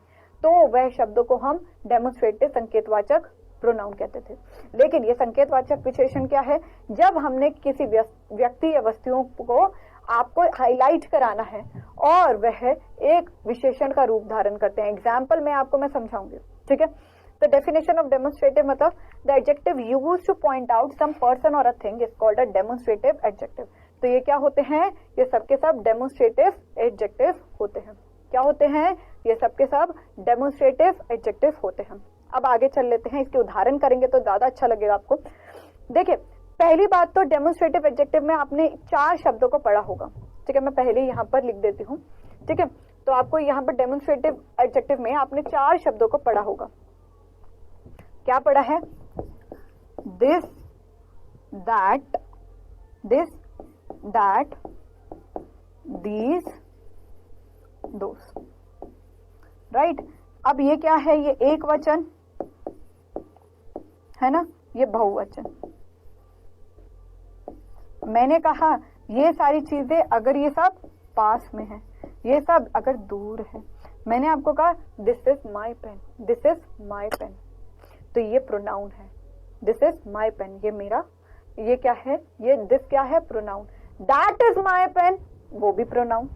तो वह शब्दों को हम डेमोन्स्ट्रेटिव संकेतवाचक प्रोनाउन कहते थे। लेकिन ये संकेतवाचक विशेषण क्या है, जब हमने किसी व्यक्ति या वस्तुओं को आपको हाईलाइट कराना है और वह एक विशेषण का रूप धारण करते हैं। एग्जाम्पल में आपको मैं समझाऊंगी, ठीक है। तो डेफिनेशन ऑफ डेमोन्स्ट्रेटिव मतलब the adjective used to point out some person और a thing is called a demonstrative adjective. तो ये क्या होते हैं, ये सबके सब डेमोन्स्ट्रेटिव एडजेक्टिव होते हैं। क्या होते हैं, ये सबके सब डेमोन्स्ट्रेटिव एडजेक्टिव होते हैं। अब आगे चल लेते हैं, इसके उदाहरण करेंगे तो ज्यादा अच्छा लगेगा आपको। देखिए पहली बात तो डेमोन्स्ट्रेटिव एडजेक्टिव में आपने 4 शब्दों को पढ़ा होगा, ठीक है। मैं पहले यहाँ पर लिख देती हूँ, ठीक है। तो आपको यहाँ पर डेमोन्स्ट्रेटिव एडजेक्टिव में आपने 4 शब्दों को पढ़ा होगा। क्या पढ़ा है, this that these those, right. अब ये क्या है, ये एक वचन है ना, ये बहुवचन। मैंने कहा ये सारी चीजें अगर ये सब पास में है, ये सब अगर दूर है, मैंने आपको कहा this is my pen, this is my pen, तो ये प्रोनाउन है। दिस इज माई पेन, ये मेरा, ये क्या है, ये दिस क्या है, pronoun. That is my pen, वो भी प्रोनाउन,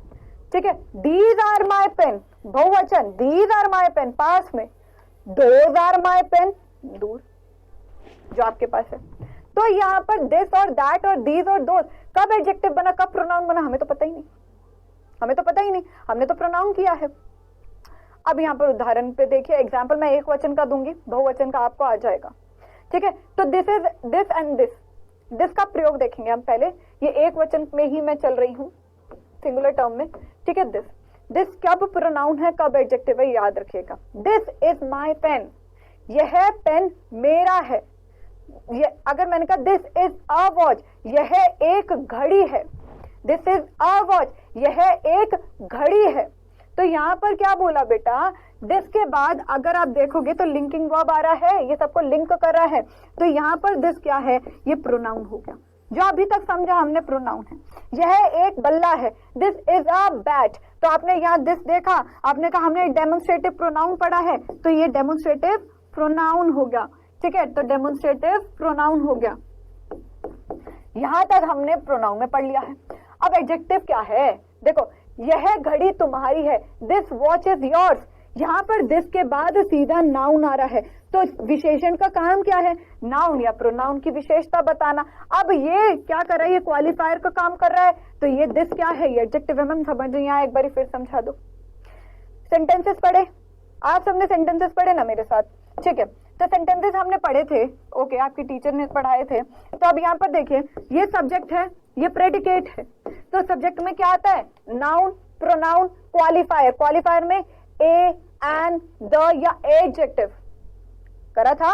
ठीक है। दीज आर माई पेन, बहुवचन, दीज आर माई पेन पास में, दोज आर माई पेन दूर जो आपके पास है। तो यहाँ पर दिस और दैट और दीज और दोज कब एडजेक्टिव बना, कब प्रोनाउन बना, हमें तो पता ही नहीं, हमें तो पता ही नहीं, हमने तो प्रोनाउन किया है। अब यहाँ पर उदाहरण पे देखिए, एग्जाम्पल मैं एक वचन का दूंगी, बहुवचन का आपको आ जाएगा, ठीक है। तो this is this and this, this का प्रयोग देखेंगे हम पहले। ये एक वचन में ही मैं चल रही हूँ, सिंगुलर टर्म में, ठीक है। दिस कब प्रोनाउन है, कब एडजेक्टिव है, याद रखिएगा। दिस इज माई पेन, यह पेन मेरा है। ये अगर मैंने कहा दिस इज अ वॉच, यह एक घड़ी है। दिस इज अ वॉच, यह एक घड़ी है। तो यहाँ पर क्या बोला बेटा, दिस के बाद अगर आप देखोगे तो लिंकिंग वर्ब आ रहा है, ये सबको लिंक कर रहा है। तो यहाँ पर दिस क्या है, ये प्रोनाउन हो गया। जो अभी तक समझा हमने प्रोनाउन है। यह एक बल्ला है, दिस इज अ बैट। तो आपने यहाँ दिस देखा, आपने कहा हमने डेमोन्स्ट्रेटिव प्रोनाउन पढ़ा है, तो ये डेमोन्स्ट्रेटिव प्रोनाउन हो गया, ठीक है। तो डेमोन्स्ट्रेटिव प्रोनाउन हो गया, यहां तक हमने प्रोनाउन में पढ़ लिया है। अब एडजेक्टिव क्या है, देखो यह घड़ी तुम्हारी है, दिस वॉच इज योर्स। यहाँ पर दिस के बाद सीधा नाउन आ रहा है, तो विशेषण का काम क्या है, नाउन या प्रोनाउन की विशेषता बताना। अब ये क्या कर रहा है, ये क्वालिफायर का काम कर रहा है, तो ये दिस क्या है, ये एडजेक्टिव है। मैम समझ रही हैं, एक बार फिर समझा दो। सेंटेंसेस पढ़े, आप सबने सेंटेंसेस पढ़े ना मेरे साथ, ठीक है। तो सेंटेंसेस हमने पढ़े थे, ओके, आपकी टीचर ने पढ़ाए थे। तो अब यहाँ पर देखिए, ये सब्जेक्ट है, ये प्रेडिकेट है। तो सब्जेक्ट में क्या आता है, नाउन, प्रोनाउन, क्वालिफायर। क्वालिफायर में ए, एंड, द या एडजेक्टिव करा था,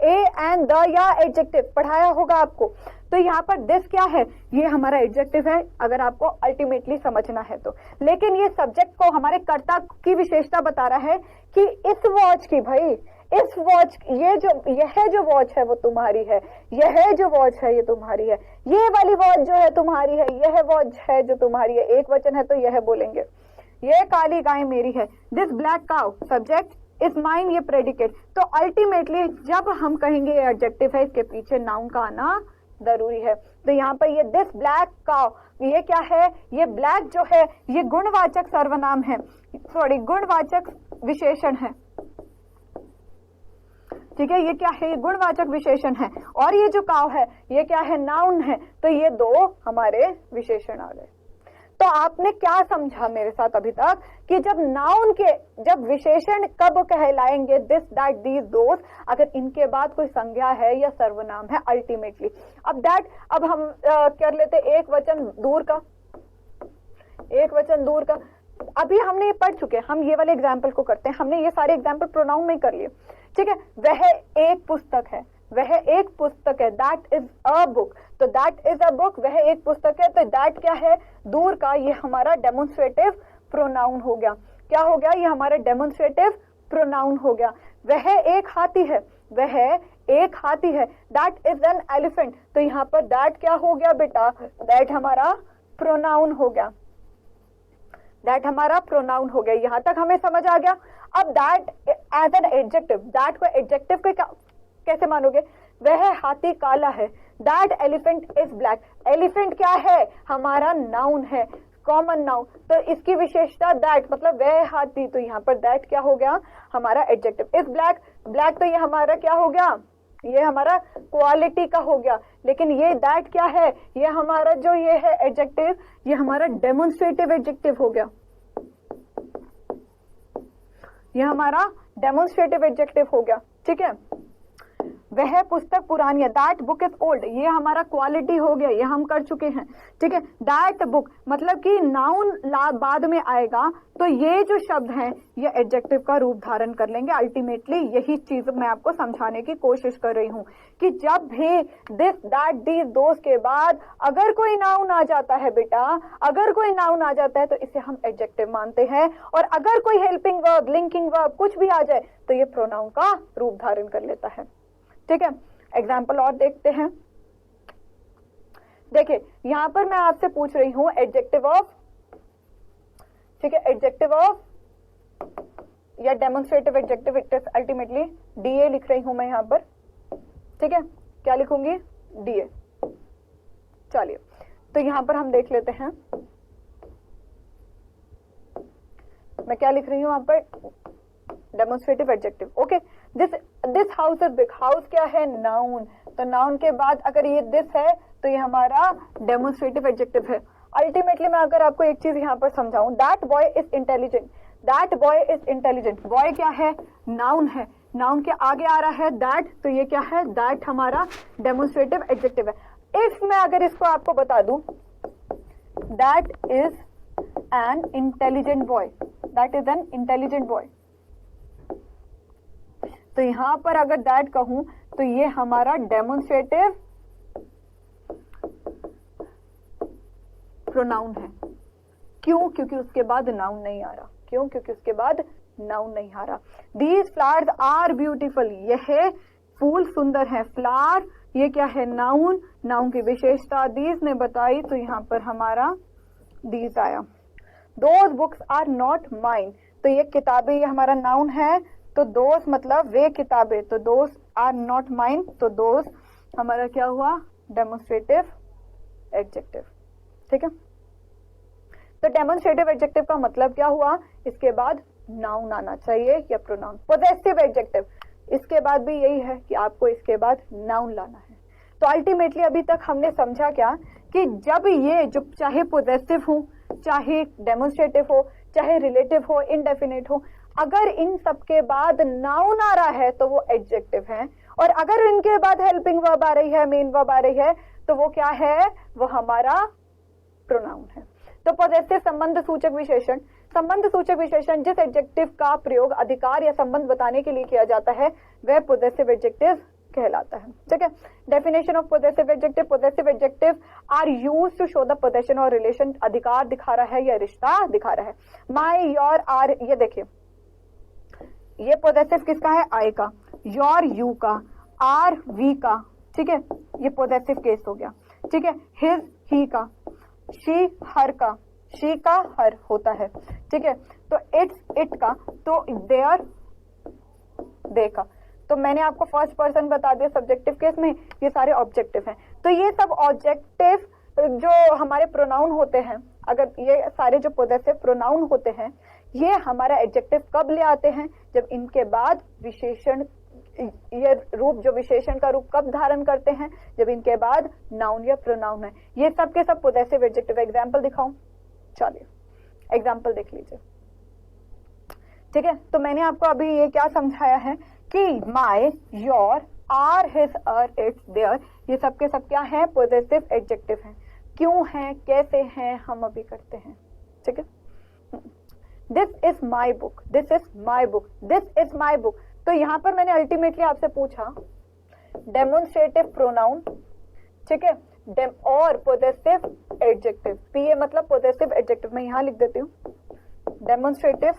ए एंड द या एडजेक्टिव पढ़ाया होगा आपको। तो यहाँ पर दिस क्या है, ये हमारा एडजेक्टिव है, अगर आपको अल्टीमेटली समझना है तो। लेकिन ये सब्जेक्ट को हमारे कर्ता की विशेषता बता रहा है कि इस वॉच की, भाई इस वॉच, यह जो वॉच है वो तुम्हारी है, यह जो वॉच है ये तुम्हारी है, ये वाली वॉच जो है तुम्हारी है, यह वॉच है जो तुम्हारी है। एक वचन है तो यह बोलेंगे, ये काली गाय मेरी है। This black cow, subject is mine, ये प्रेडिकेट। तो अल्टीमेटली जब हम कहेंगे ये एडजेक्टिव है, इसके पीछे नाउन का आना जरूरी है। तो यहाँ पर ये दिस ब्लैक काउ, ये क्या है, ये ब्लैक जो है ये गुणवाचक सर्वनाम है, सॉरी गुणवाचक विशेषण है, ठीक है, ये क्या है, ये गुणवाचक विशेषण है। और ये जो काउ है ये क्या है, नाउन है। तो ये दो हमारे विशेषण आ गए। तो आपने क्या समझा मेरे साथ अभी तक कि जब नाउन के, जब विशेषण कब कहलाएंगे, दिस दैट दीज दोस, अगर इनके बाद कोई संज्ञा है या सर्वनाम है अल्टीमेटली। अब दैट, अब हम कर लेते एक वचन दूर का, एक वचन दूर का। अभी हमने ये पढ़ चुके हैं, हम ये वाले एग्जाम्पल को करते हैं, हमने ये सारे एग्जाम्पल प्रोनाउन में कर लिए, ठीक है। वह एक पुस्तक है, वह एक पुस्तक है, दैट इज अ बुक। तो दैट इज अ बुक, वह एक पुस्तक है, तो दैट क्या है, दूर का, ये हमारा डेमोन्स्ट्रेटिव प्रोनाउन हो गया। क्या हो गया, ये हमारा डेमोन्स्ट्रेटिव प्रोनाउन हो गया। वह एक हाथी है, वह एक हाथी है, दैट इज एन एलिफेंट। तो यहाँ पर दैट क्या हो गया बेटा, दैट हमारा प्रोनाउन हो गया, दैट हमारा प्रोनाउन हो गया। यहां तक हमें समझ आ गया। अब that as an adjective, that को एडजेक्टिव के कैसे मानोगे, वह हाथी काला है, that elephant is black. Elephant क्या है, हमारा नाउन है, कॉमन नाउन। तो इसकी विशेषता दैट, मतलब वह हाथी, तो यहाँ पर दैट क्या हो गया, हमारा एडजेक्टिव। इज ब्लैक, ब्लैक तो ये हमारा क्या हो गया, ये हमारा क्वालिटी का हो गया। लेकिन ये दैट क्या है, ये हमारा जो ये है एडजेक्टिव, ये हमारा डेमोन्स्ट्रेटिव एडजेक्टिव हो गया, ये हमारा डेमोन्स्ट्रेटिव एडजेक्टिव हो गया, ठीक है। वह पुस्तक पुरानी है, दैट बुक इज ओल्ड, ये हमारा क्वालिटी हो गया, ये हम कर चुके हैं, ठीक है। दैट बुक मतलब कि नाउन बाद में आएगा, तो ये जो शब्द हैं ये एडजेक्टिव का रूप धारण कर लेंगे अल्टीमेटली। यही चीज मैं आपको समझाने की कोशिश कर रही हूँ कि जब भी दिस दैट दीज दोस के बाद अगर कोई नाउन आ जाता है बेटा, अगर कोई नाउन आ जाता है तो इसे हम एडजेक्टिव मानते हैं, और अगर कोई हेल्पिंग वर्ब, लिंकिंग वर्ब कुछ भी आ जाए तो ये प्रोनाउन का रूप धारण कर लेता है, ठीक है। एग्जाम्पल और देखते हैं। देखिए यहां पर मैं आपसे पूछ रही हूं एडजेक्टिव ऑफ, ठीक है, एडजेक्टिव ऑफ या डेमोन्स्ट्रेटिव एडजेक्टिव, अल्टीमेटली डीए लिख रही हूं मैं यहां पर, ठीक है। क्या लिखूंगी, डीए। चलिए तो यहां पर हम देख लेते हैं मैं क्या लिख रही हूं यहां पर, demonstrative adjective, okay. This house is big, house क्या है, नाउन। तो नाउन के बाद अगर ये दिस है तो ये हमारा डेमोन्स्ट्रेटिव एडजेक्टिव है। अल्टीमेटली मैं अगर आपको एक चीज यहाँ पर समझाऊं, that boy is intelligent, that boy is intelligent, boy क्या है, नाउन है, नाउन के आगे आ रहा है दैट, तो ये क्या है, दैट हमारा डेमोन्स्ट्रेटिव एडजेक्टिव है। इफ मैं अगर इसको आपको बता दूं, that is an intelligent boy, that is an intelligent boy, तो यहां पर अगर दैट कहूं तो ये हमारा डेमोन्स्ट्रेटिव प्रोनाउन है। क्यों, क्योंकि उसके बाद नाउन नहीं आ रहा, क्यों, क्योंकि उसके बाद नाउन नहीं आ रहा। दीज फ्लावर्स आर ब्यूटीफुल, यह फूल सुंदर है, फ्लावर ये क्या है, नाउन, नाउन की विशेषता दीज ने बताई, तो यहां पर हमारा दीज आया। Those books are not mine, तो ये किताबें, ये हमारा नाउन है, तो दोस्त मतलब वे किताबें, तो दोस्त आर नॉट माइन, तो दोस्त हमारा क्या हुआ, डेमोन्स्ट्रेटिव एडजेक्टिव, ठीक है। तो डेमोन्स्ट्रेटिव एडजेक्टिव का मतलब क्या हुआ, इसके बाद नाउन आना चाहिए या प्रोनाउन। पोजेसिव एडजेक्टिव, इसके बाद भी यही है कि आपको इसके बाद नाउन लाना है। तो अल्टीमेटली अभी तक हमने समझा क्या कि जब ये जो चाहे पोजेसिव हो, चाहे डेमोन्स्ट्रेटिव हो, चाहे रिलेटिव हो, इनडेफिनेट हो, अगर इन सबके बाद नाउन आ रहा है तो वो एडजेक्टिव है, और अगर इनके बाद हेल्पिंग वर्ब आ रही है, मेन वर्ब आ रही है, तो वो क्या है, वो हमारा प्रोनाउन है। तो पॉजेसिव संबंध सूचक विशेषण, संबंध सूचक विशेषण जिस एडजेक्टिव का प्रयोग अधिकार या संबंध बताने के लिए किया जाता है वह पॉजेसिव एडजेक्टिव कहलाता है, ठीक है। Definition of possessive adjective, possessive adjective are used to show the possession और रिलेशन, अधिकार दिखा रहा है या रिश्ता दिखा रहा है। माई, योर, आर, ये देखिए ये पॉजेसिव किसका है, आई का, योर यू का, आर वी का, ठीक है, ये पॉजेसिव केस हो गया, ठीक है। हिज ही का, शी हर का, शी का हर होता है, ठीक है। तो इट्स इट का, तो देयर दे का। तो मैंने आपको फर्स्ट पर्सन बता दिया, सब्जेक्टिव केस में ये सारे ऑब्जेक्टिव हैं। तो ये सब ऑब्जेक्टिव जो हमारे प्रोनाउन होते हैं, अगर ये सारे जो पोजेसिव प्रोनाउन होते हैं, ये हमारा एडजेक्टिव कब ले आते हैं? जब इनके बाद विशेषण, ये रूप जो विशेषण का रूप कब धारण करते हैं? जब इनके बाद नाउन या प्रोनाउन है। ये सब के सब पोजेसिव एडजेक्टिव। एग्जाम्पल दिखाऊं? चलिए एग्जाम्पल देख लीजिए। ठीक है, तो मैंने आपको अभी ये क्या समझाया है कि my, your, our, his, her, its, their, ये सब के सब क्या है? पोजेसिव एडजेक्टिव हैं। क्यों हैं, कैसे हैं, हम अभी करते हैं। ठीक है, this is my book, this is my book, this is my book. तो यहां पर मैंने अल्टीमेटली आपसे पूछा डेमोन्स्ट्रेटिव प्रोनाउन, ठीक है, और पोजेसिव एडजेक्टिव। पीए मतलब पोजेसिव एडजेक्टिव। मैं यहां लिख देती हूं डेमोन्स्ट्रेटिव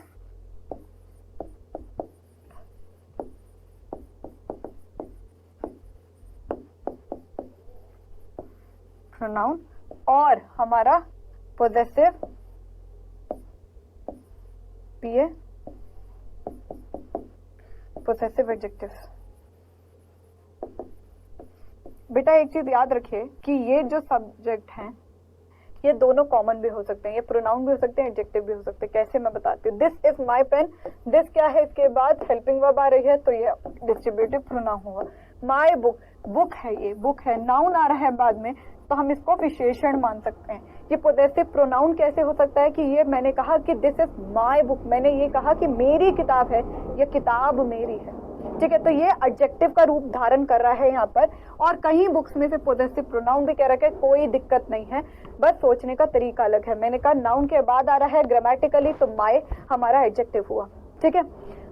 प्रोनाउन और हमारा पोजेसिव पीए पोजेसिव एडजेक्टिव। बेटा एक चीज याद रखिए कि ये जो सब्जेक्ट हैं ये दोनों कॉमन भी हो सकते हैं, ये प्रोनाउन भी हो सकते हैं, एडजेक्टिव भी हो सकते हैं। कैसे मैं बताती हूँ। This is my pen, this क्या है, इसके बाद हेल्पिंग वर्ब आ रही है तो ये डिस्ट्रीब्यूटिव प्रोनाउन होगा। माई बुक, बुक है, ये बुक है, नाउन आ रहा है बाद में तो हम इसको विशेषण मान सकते हैं। ये पोजेसिव प्रोनाउन कैसे हो सकता है कि ये मैंने कहा कि दिस इज माई बुक, मैंने ये कहा कि मेरी किताब है, ये किताब मेरी है। ठीक है, तो ये एडजेक्टिव का रूप धारण कर रहा है यहाँ पर। और कहीं बुक्स में से पोजेसिव प्रोनाउन भी कह रखा है, कोई दिक्कत नहीं है, बस सोचने का तरीका अलग है। मैंने कहा नाउन के बाद आ रहा है ग्रामेटिकली तो माई हमारा एडजेक्टिव हुआ। ठीक है,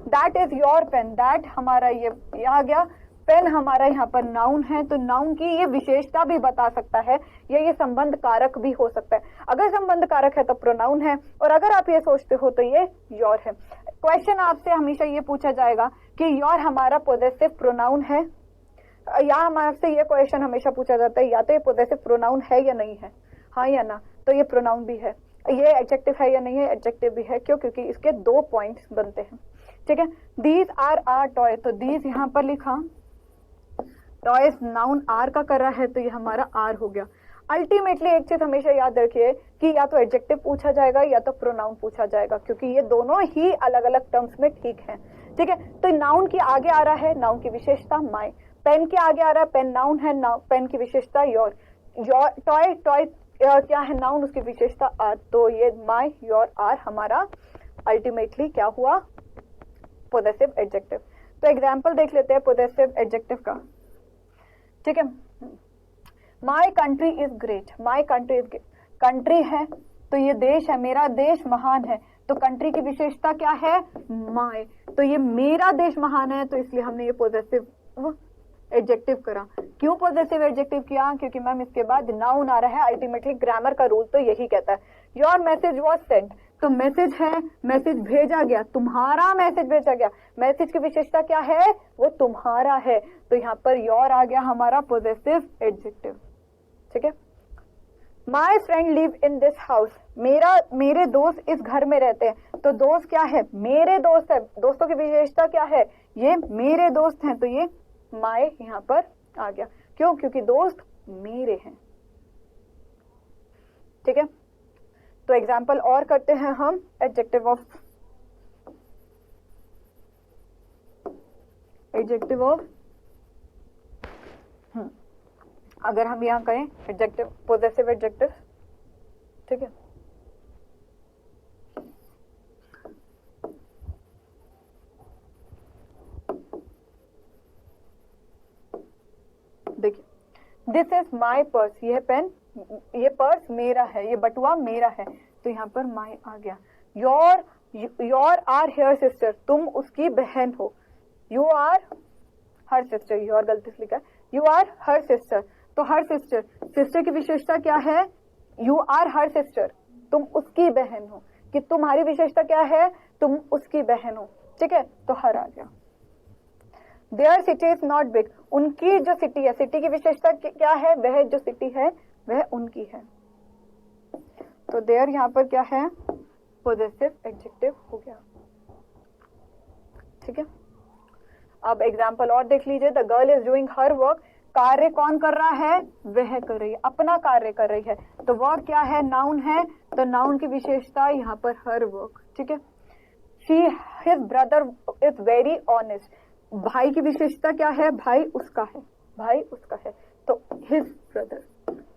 that is your pen, that हमारा ये आ गया, पेन हमारा यहाँ पर नाउन है तो नाउन की ये विशेषता भी बता सकता है, या ये संबंध कारक भी हो सकता है। अगर संबंध कारक है तो प्रोनाउन है, और अगर आप ये सोचते हो तो ये योर है। क्वेश्चन आपसे हमेशा ये पूछा जाएगा कि योर हमारा पोजेसिव प्रोनाउन है, या हमारे से ये क्वेश्चन हमेशा पूछा जाता है या तो ये पोजेसिव प्रोनाउन है या नहीं है, हाँ या ना, तो ये प्रोनाउन भी है। ये एडजेक्टिव है या नहीं है, एडजेक्टिव भी है। क्यों? क्योंकि इसके 2 पॉइंट्स बनते हैं। ठीक है, दीज आर आर टॉय, तो दीज यहाँ पर लिखा, टॉयज नाउन आर का कर रहा है तो ये हमारा आर हो गया। अल्टीमेटली एक चीज हमेशा याद रखिए कि या तो एडजेक्टिव पूछा जाएगा या तो प्रोनाउन पूछा जाएगा, क्योंकि ये दोनों ही अलग अलग टर्म्स में ठीक है। ठीक है, तो नाउन की आगे आ रहा है नाउन की विशेषता माई, पेन के आगे आ रहा है पेन नाउन है, पेन की विशेषता योर, टॉय, टॉय क्या है नाउन, उसकी विशेषता आर, तो ये माई, योर, आर हमारा अल्टीमेटली क्या हुआ? Possessive adjective. तो एग्जाम्पल देख लेते हैं पोजेसिव एडजेक्टिव का। ठीक है, my country is great, my country is great, country है तो ये देश है, मेरा देश महान है, तो कंट्री की विशेषता क्या है? माई, तो ये मेरा देश महान है तो इसलिए हमने ये पोजेसिव एडजेक्टिव करा। क्यों पोजेसिव एडजेक्टिव किया? क्योंकि मैम इसके बाद नाउन आ रहा है। अल्टीमेटली ग्रामर का रूल तो यही कहता है। योर मैसेज वॉज सेंट, तो मैसेज है, मैसेज भेजा गया, तुम्हारा मैसेज भेजा गया, मैसेज की विशेषता क्या है? वो तुम्हारा है, तो यहाँ पर योर आ गया हमारा पोजेसिव एडजेक्टिव। ठीक है, my friend live in this house, मेरे दोस्त इस घर में रहते हैं, तो दोस्त क्या है? मेरे दोस्त है, दोस्तों की विशेषता क्या है? ये मेरे दोस्त हैं, तो ये माई यहाँ पर आ गया। क्यों? क्योंकि दोस्त मेरे हैं। ठीक है, तो एग्जाम्पल और करते हैं हम एडजेक्टिव ऑफ अगर हम यहाँ कहें एडजेक्टिव, पोजेसिव एडजेक्टिव। ठीक है, देखिए, दिस इज माई पर्स, ये पेन, ये पर्स मेरा है, ये बटुआ मेरा है, तो यहाँ पर माई आ गया। योर आर हेयर सिस्टर, तुम उसकी बहन हो, you are her sister, your गलती से लिखा है, यू आर हर सिस्टर, तो हर सिस्टर, सिस्टर की विशेषता क्या है? यू आर हर सिस्टर, तुम उसकी बहन हो, कि तुम्हारी विशेषता क्या है? तुम उसकी बहन हो। ठीक है, तो हर आ गया। There city is not big, उनकी जो सिटी है, सिटी की विशेषता क्या है? वह जो सिटी है वह उनकी है, तो देयर यहाँ पर क्या है? पोजेसिव एडजेक्टिव हो गया। ठीक है, अब एग्जाम्पल और देख लीजिए। The girl is doing her work, कार्य कौन कर रहा है, वह कर रही है, अपना कार्य कर रही है। तो वर्क क्या है, नाउन है, तो नाउन की विशेषता यहाँ पर हर वर्क, ठीक है। His brother is very honest, भाई की विशेषता क्या है, भाई उसका है, भाई उसका है, तो हिज ब्रदर,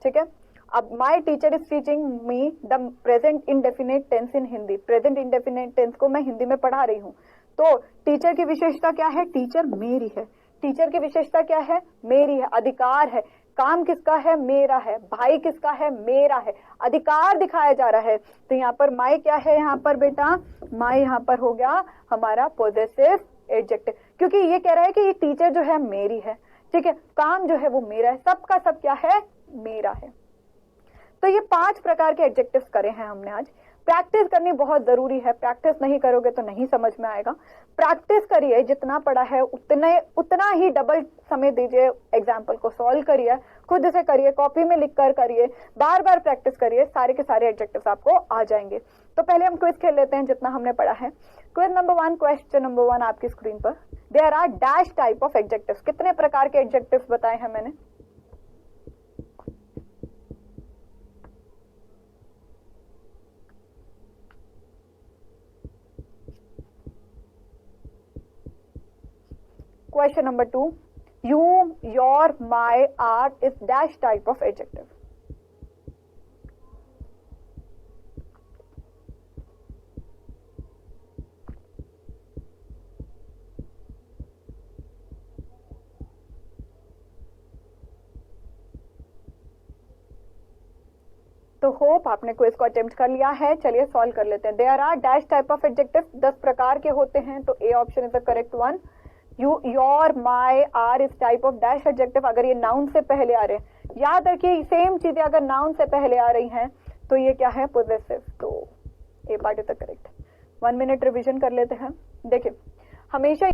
ठीक है। अब my teacher is teaching me the present indefinite tense in Hindi, present indefinite tense को मैं हिंदी में पढ़ा रही हूँ। तो टीचर की विशेषता क्या है, टीचर मेरी है, टीचर की विशेषता क्या है, मेरी है, अधिकार है, काम किसका है, मेरा है, भाई किसका है, मेरा है, अधिकार दिखाया जा रहा है। तो यहाँ पर माई क्या है, यहाँ पर बेटा माई यहाँ पर हो गया हमारा पॉजेसिव एडजेक्टिव, क्योंकि ये कह रहा है कि ये टीचर जो है मेरी है, ठीक है, काम जो है वो मेरा है, सबका सब क्या है, मेरा है। तो ये 5 प्रकार के एडजेक्टिव्स करे हैं हमने आज। प्रैक्टिस करनी बहुत जरूरी है, प्रैक्टिस नहीं करोगे तो नहीं समझ में आएगा। प्रैक्टिस करिए, जितना पढ़ा है उतना ही डबल समय दीजिए, एग्जाम्पल को सॉल्व करिए, खुद से करिए, कॉपी में लिख कर करिए, बार बार प्रैक्टिस करिए, सारे के सारे एडजेक्टिव्स आपको आ जाएंगे। तो पहले हम क्विज खेल लेते हैं जितना हमने पढ़ा है। क्विज नंबर 1, क्वेश्चन नंबर 1 आपकी स्क्रीन पर। There are dash type of adjectives, कितने प्रकार के एडजेक्टिव्स बताए हैं मैंने, Question number 2, you, your, my, our is dash type of adjective. तो होप आपने क्विज को अटेम्प्ट कर लिया है। चलिए सॉल्व कर लेते हैं। There are dash type of adjective, 10 प्रकार के होते हैं, तो A option is the correct one. You, your, my, are इस टाइप ऑफ डैश एडजेक्टिव अगर ये नाउन से पहले आ रहे हैं। याद रखिए सेम चीजें अगर नाउन से पहले आ रही हैं तो ये क्या है, पोजेसिव, तो A part is the correct. 1 minute revision कर लेते हैं। देखिए हमेशा